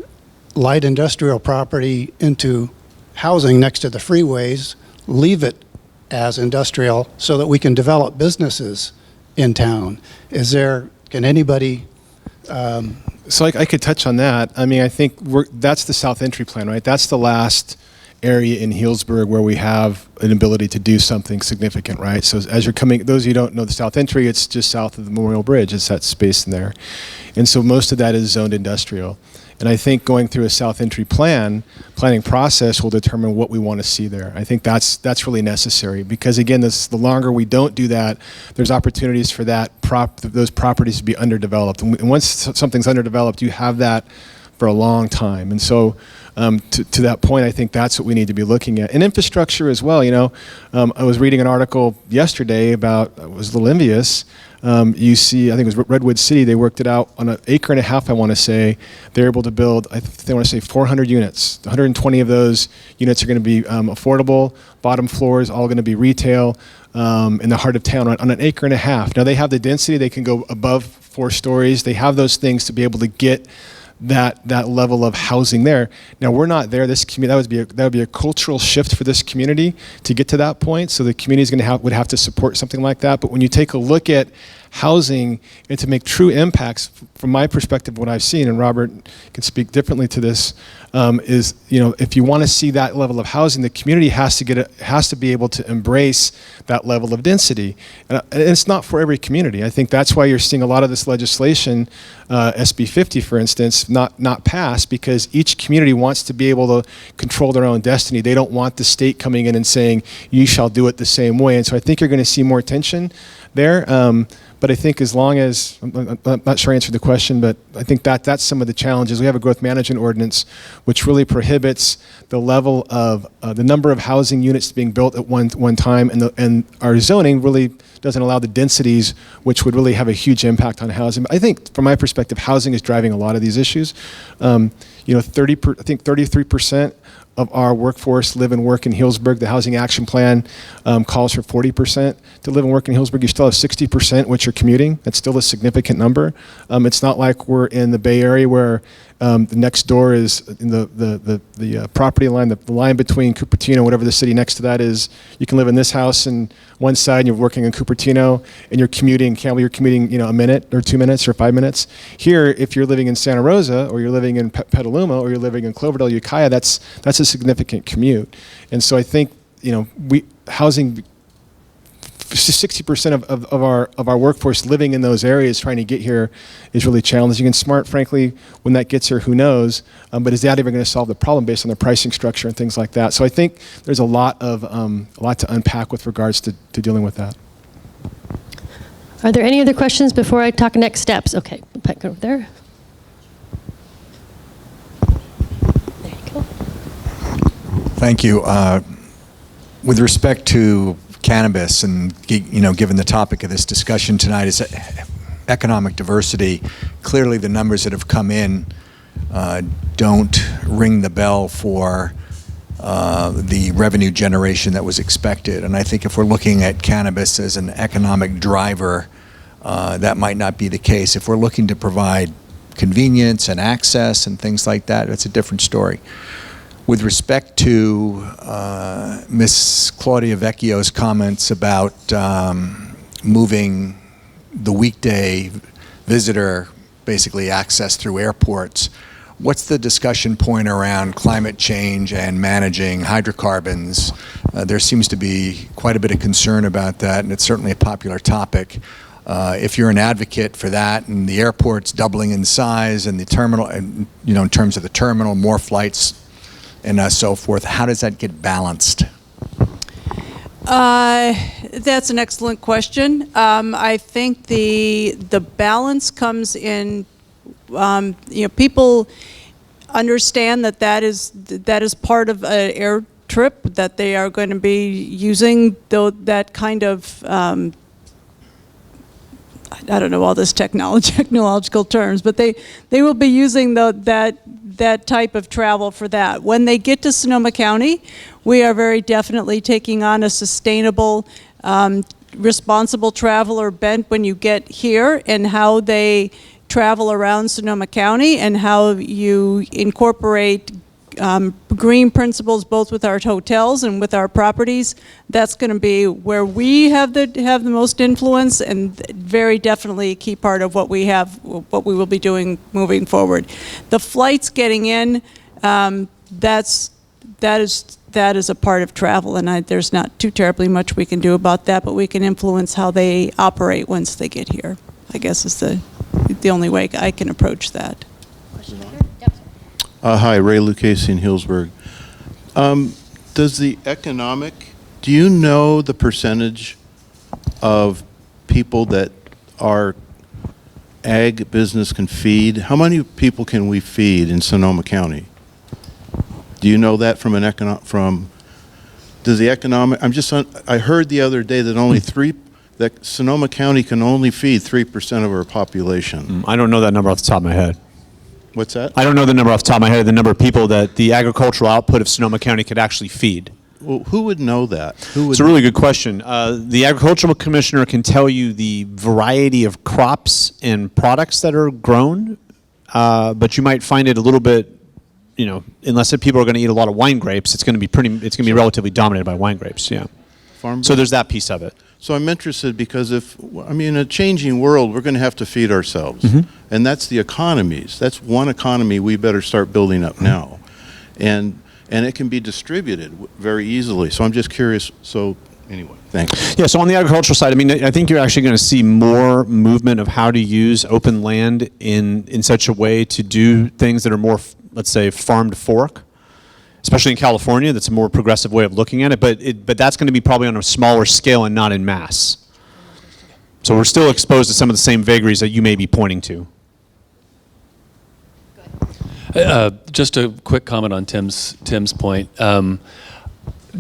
light industrial property into housing next to the freeways, leave it as industrial so that we can develop businesses in town? Can anybody... So I could touch on that. I mean, I think that's the South Entry Plan, right? That's the last area in Healdsburg where we have an ability to do something significant, right? So as you're coming, those of you who don't know the South Entry, it's just south of the Memorial Bridge. It's that space in there. And so most of that is zoned industrial. And I think going through a South Entry planning process will determine what we want to see there. I think that's really necessary because, again, the longer we don't do that, there's opportunities for those properties to be underdeveloped. And once something's underdeveloped, you have that for a long time. And so to that point, I think that's what we need to be looking at. And infrastructure as well. You know, I was reading an article yesterday about, I was a little envious. You see, I think it was Redwood City, they worked it out on an acre and a half, I want to say. They're able to build, they want to say 400 units. 120 of those units are going to be affordable, bottom floors, all going to be retail in the heart of town on an acre and a half. Now they have the density, they can go above 4 stories. They have those things to be able to get that level of housing there. Now we're not there. This community, that would be a cultural shift for this community to get to that point. So the community is would have to support something like that. But when you take a look at housing and to make true impacts, from my perspective, what I've seen, and Robert can speak differently to this, is, you know, if you want to see that level of housing, the community has to be able to embrace that level of density. And it's not for every community. I think that's why you're seeing a lot of this legislation, SB 50, for instance, not pass, because each community wants to be able to control their own destiny. They don't want the state coming in and saying, you shall do it the same way. And so I think you're going to see more tension there. But I think as long as, I'm not sure I answered the question, but I think that's some of the challenges. We have a growth management ordinance which really prohibits the level of, the number of housing units being built at one time, and our zoning really doesn't allow the densities which would really have a huge impact on housing. But I think from my perspective, housing is driving a lot of these issues. You know, I think 33% of our workforce live and work in Healdsburg. The Housing Action Plan calls for 40% to live and work in Healdsburg. You still have 60% which are commuting. That's still a significant number. It's not like we're in the Bay Area where the next door is in the property line, the line between Cupertino, whatever the city next to that is. You can live in this house and one side and you're working in Cupertino and you're commuting, Campbell, you're commuting, a minute or 2 minutes or 5 minutes. Here, if you're living in Santa Rosa or you're living in Petaluma or you're living in Cloverdale, Ukiah, that's a significant commute. And so I think, housing, 60% of our workforce living in those areas trying to get here is really challenging and smart. Frankly, when that gets here, who knows? But is that even going to solve the problem based on the pricing structure and things like that? So I think there's a lot to unpack with regards to dealing with that. Are there any other questions before I talk next steps? Okay, back over there. There you go. Thank you. With respect to cannabis and, given the topic of this discussion tonight is economic diversity, clearly the numbers that have come in don't ring the bell for the revenue generation that was expected. And I think if we're looking at cannabis as an economic driver, that might not be the case. If we're looking to provide convenience and access and things like that, it's a different story. With respect to Ms. Claudia Vecchio's comments about moving the weekday visitor, basically access through airports, what's the discussion point around climate change and managing hydrocarbons? There seems to be quite a bit of concern about that, and it's certainly a popular topic. If you're an advocate for that and the airport's doubling in size and the terminal, and, in terms of the terminal, more flights and so forth, how does that get balanced? That's an excellent question. I think the balance comes in, people understand that is part of an air trip, that they are going to be using that kind of, I don't know all this technological terms, but they will be using that type of travel for that. When they get to Sonoma County, we are very definitely taking on a sustainable, responsible traveler bent when you get here, and how they travel around Sonoma County and how you incorporate green principles both with our hotels and with our properties. That's going to be where we have the most influence, and very definitely a key part of what we will be doing moving forward. The flights getting in, that is a part of travel, and there's not too terribly much we can do about that, but we can influence how they operate once they get here, I guess is the only way I can approach that. Hi, Ray Lucchese in Healdsburg. Do you know the percentage of people that our ag business can feed? How many people can we feed in Sonoma County? Do you know that from I heard the other day that that Sonoma County can only feed 3% of our population. I don't know that number off the top of my head. What's that? I don't know the number off the top of my head, the number of people that the agricultural output of Sonoma County could actually feed. Well, who would know that? It's a really good question. The agricultural commissioner can tell you the variety of crops and products that are grown, but you might find it a little bit, unless people are going to eat a lot of wine grapes, it's going to be relatively dominated by wine grapes. Yeah. So there's that piece of it. So I'm interested because in a changing world, we're going to have to feed ourselves. Mm-hmm. And that's the economies. That's one economy we better start building up now. And it can be distributed very easily. So I'm just curious. So anyway, thanks. Yeah, so on the agricultural side, I think you're actually going to see more movement of how to use open land in such a way to do things that are more, let's say, farm to fork. Especially in California, that's a more progressive way of looking at it, but that's going to be probably on a smaller scale and not in mass. So we're still exposed to some of the same vagaries that you may be pointing to. Just a quick comment on Tim's point. Do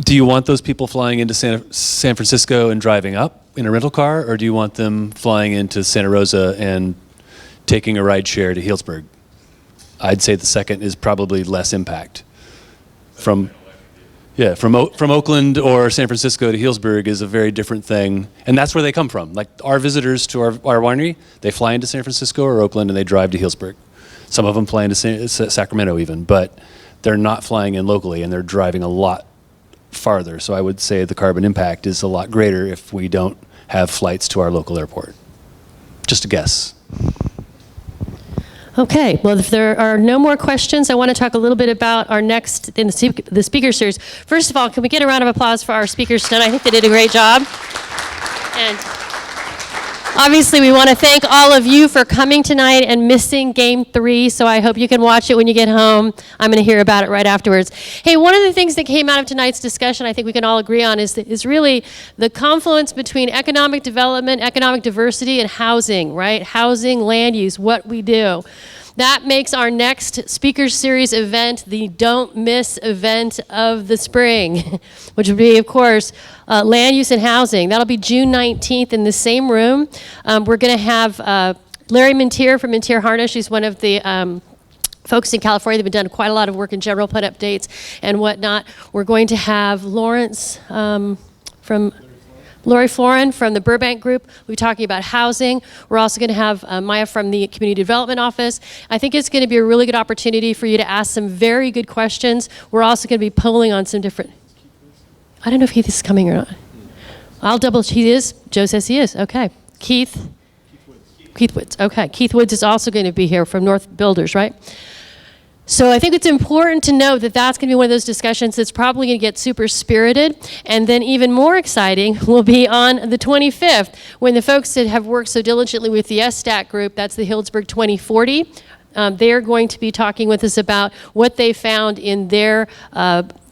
you want those people flying into San Francisco and driving up in a rental car, or do you want them flying into Santa Rosa and taking a ride share to Healdsburg? I'd say the second is probably less impact. from Oakland or San Francisco to Healdsburg is a very different thing, and that's where they come from. Like our visitors to our winery, they fly into San Francisco or Oakland and they drive to Healdsburg. Some of them fly into Sacramento even, but they're not flying in locally and they're driving a lot farther. So I would say the carbon impact is a lot greater if we don't have flights to our local airport. Just a guess. Okay, well, if there are no more questions, I want to talk a little bit about our next in the speaker series. First of all, can we get a round of applause for our speakers tonight? I think they did a great job. And obviously, we want to thank all of you for coming tonight and missing Game 3, so I hope you can watch it when you get home. I'm going to hear about it right afterwards. Hey, one of the things that came out of tonight's discussion, I think we can all agree on, is really the confluence between economic development, economic diversity, and housing, right? Housing, land use, what we do. That makes our next speaker series event the Don't Miss event of the spring, which would be, of course, land use and housing. That'll be June 19th in the same room. We're going to have Larry Mintier from Mintier Harness. She's one of the folks in California that have done quite a lot of work in general plan updates and whatnot. We're going to have Lawrence Lori Florin from the Burbank Group. We'll be talking about housing. We're also going to have Maya from the Community Development Office. I think it's going to be a really good opportunity for you to ask some very good questions. We're also going to be polling on some different... I don't know if Keith is coming or not. I'll double... He is? Joe says he is. Okay. Keith Woods. Okay. Keith Woods is also going to be here from North Builders, right? So I think it's important to know that that's going to be one of those discussions that's probably going to get super spirited. And then even more exciting will be on the 25th, when the folks that have worked so diligently with the SSTAT group, that's the Healdsburg 2040, they're going to be talking with us about what they found in their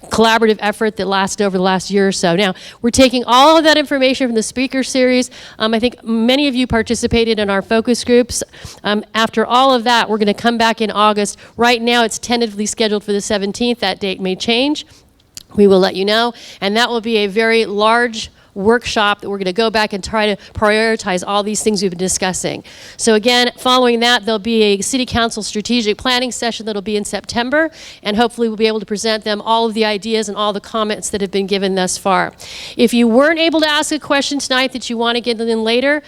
collaborative effort that lasted over the last year or so. Now, we're taking all of that information from the speaker series. I think many of you participated in our focus groups. After all of that, we're going to come back in August. Right now, it's tentatively scheduled for the 17th. That date may change. We will let you know. And that will be a very large workshop that we're going to go back and try to prioritize all these things we've been discussing. So again, following that, there'll be a City Council strategic planning session that'll be in September, and hopefully we'll be able to present them all of the ideas and all the comments that have been given thus far. If you weren't able to ask a question tonight that you want to get in later,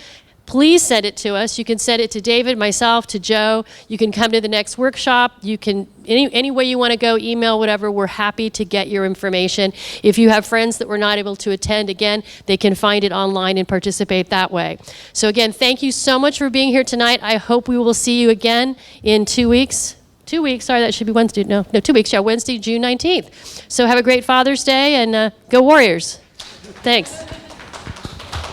please send it to us. You can send it to David, myself, to Joe. You can come to the next workshop. You can, any way you want to go, email, whatever, we're happy to get your information. If you have friends that were not able to attend, again, they can find it online and participate that way. So again, thank you so much for being here tonight. I hope we will see you again in 2 weeks. 2 weeks, sorry, that should be Wednesday. No, 2 weeks, yeah, Wednesday, June 19th. So have a great Father's Day, and go Warriors. Thanks.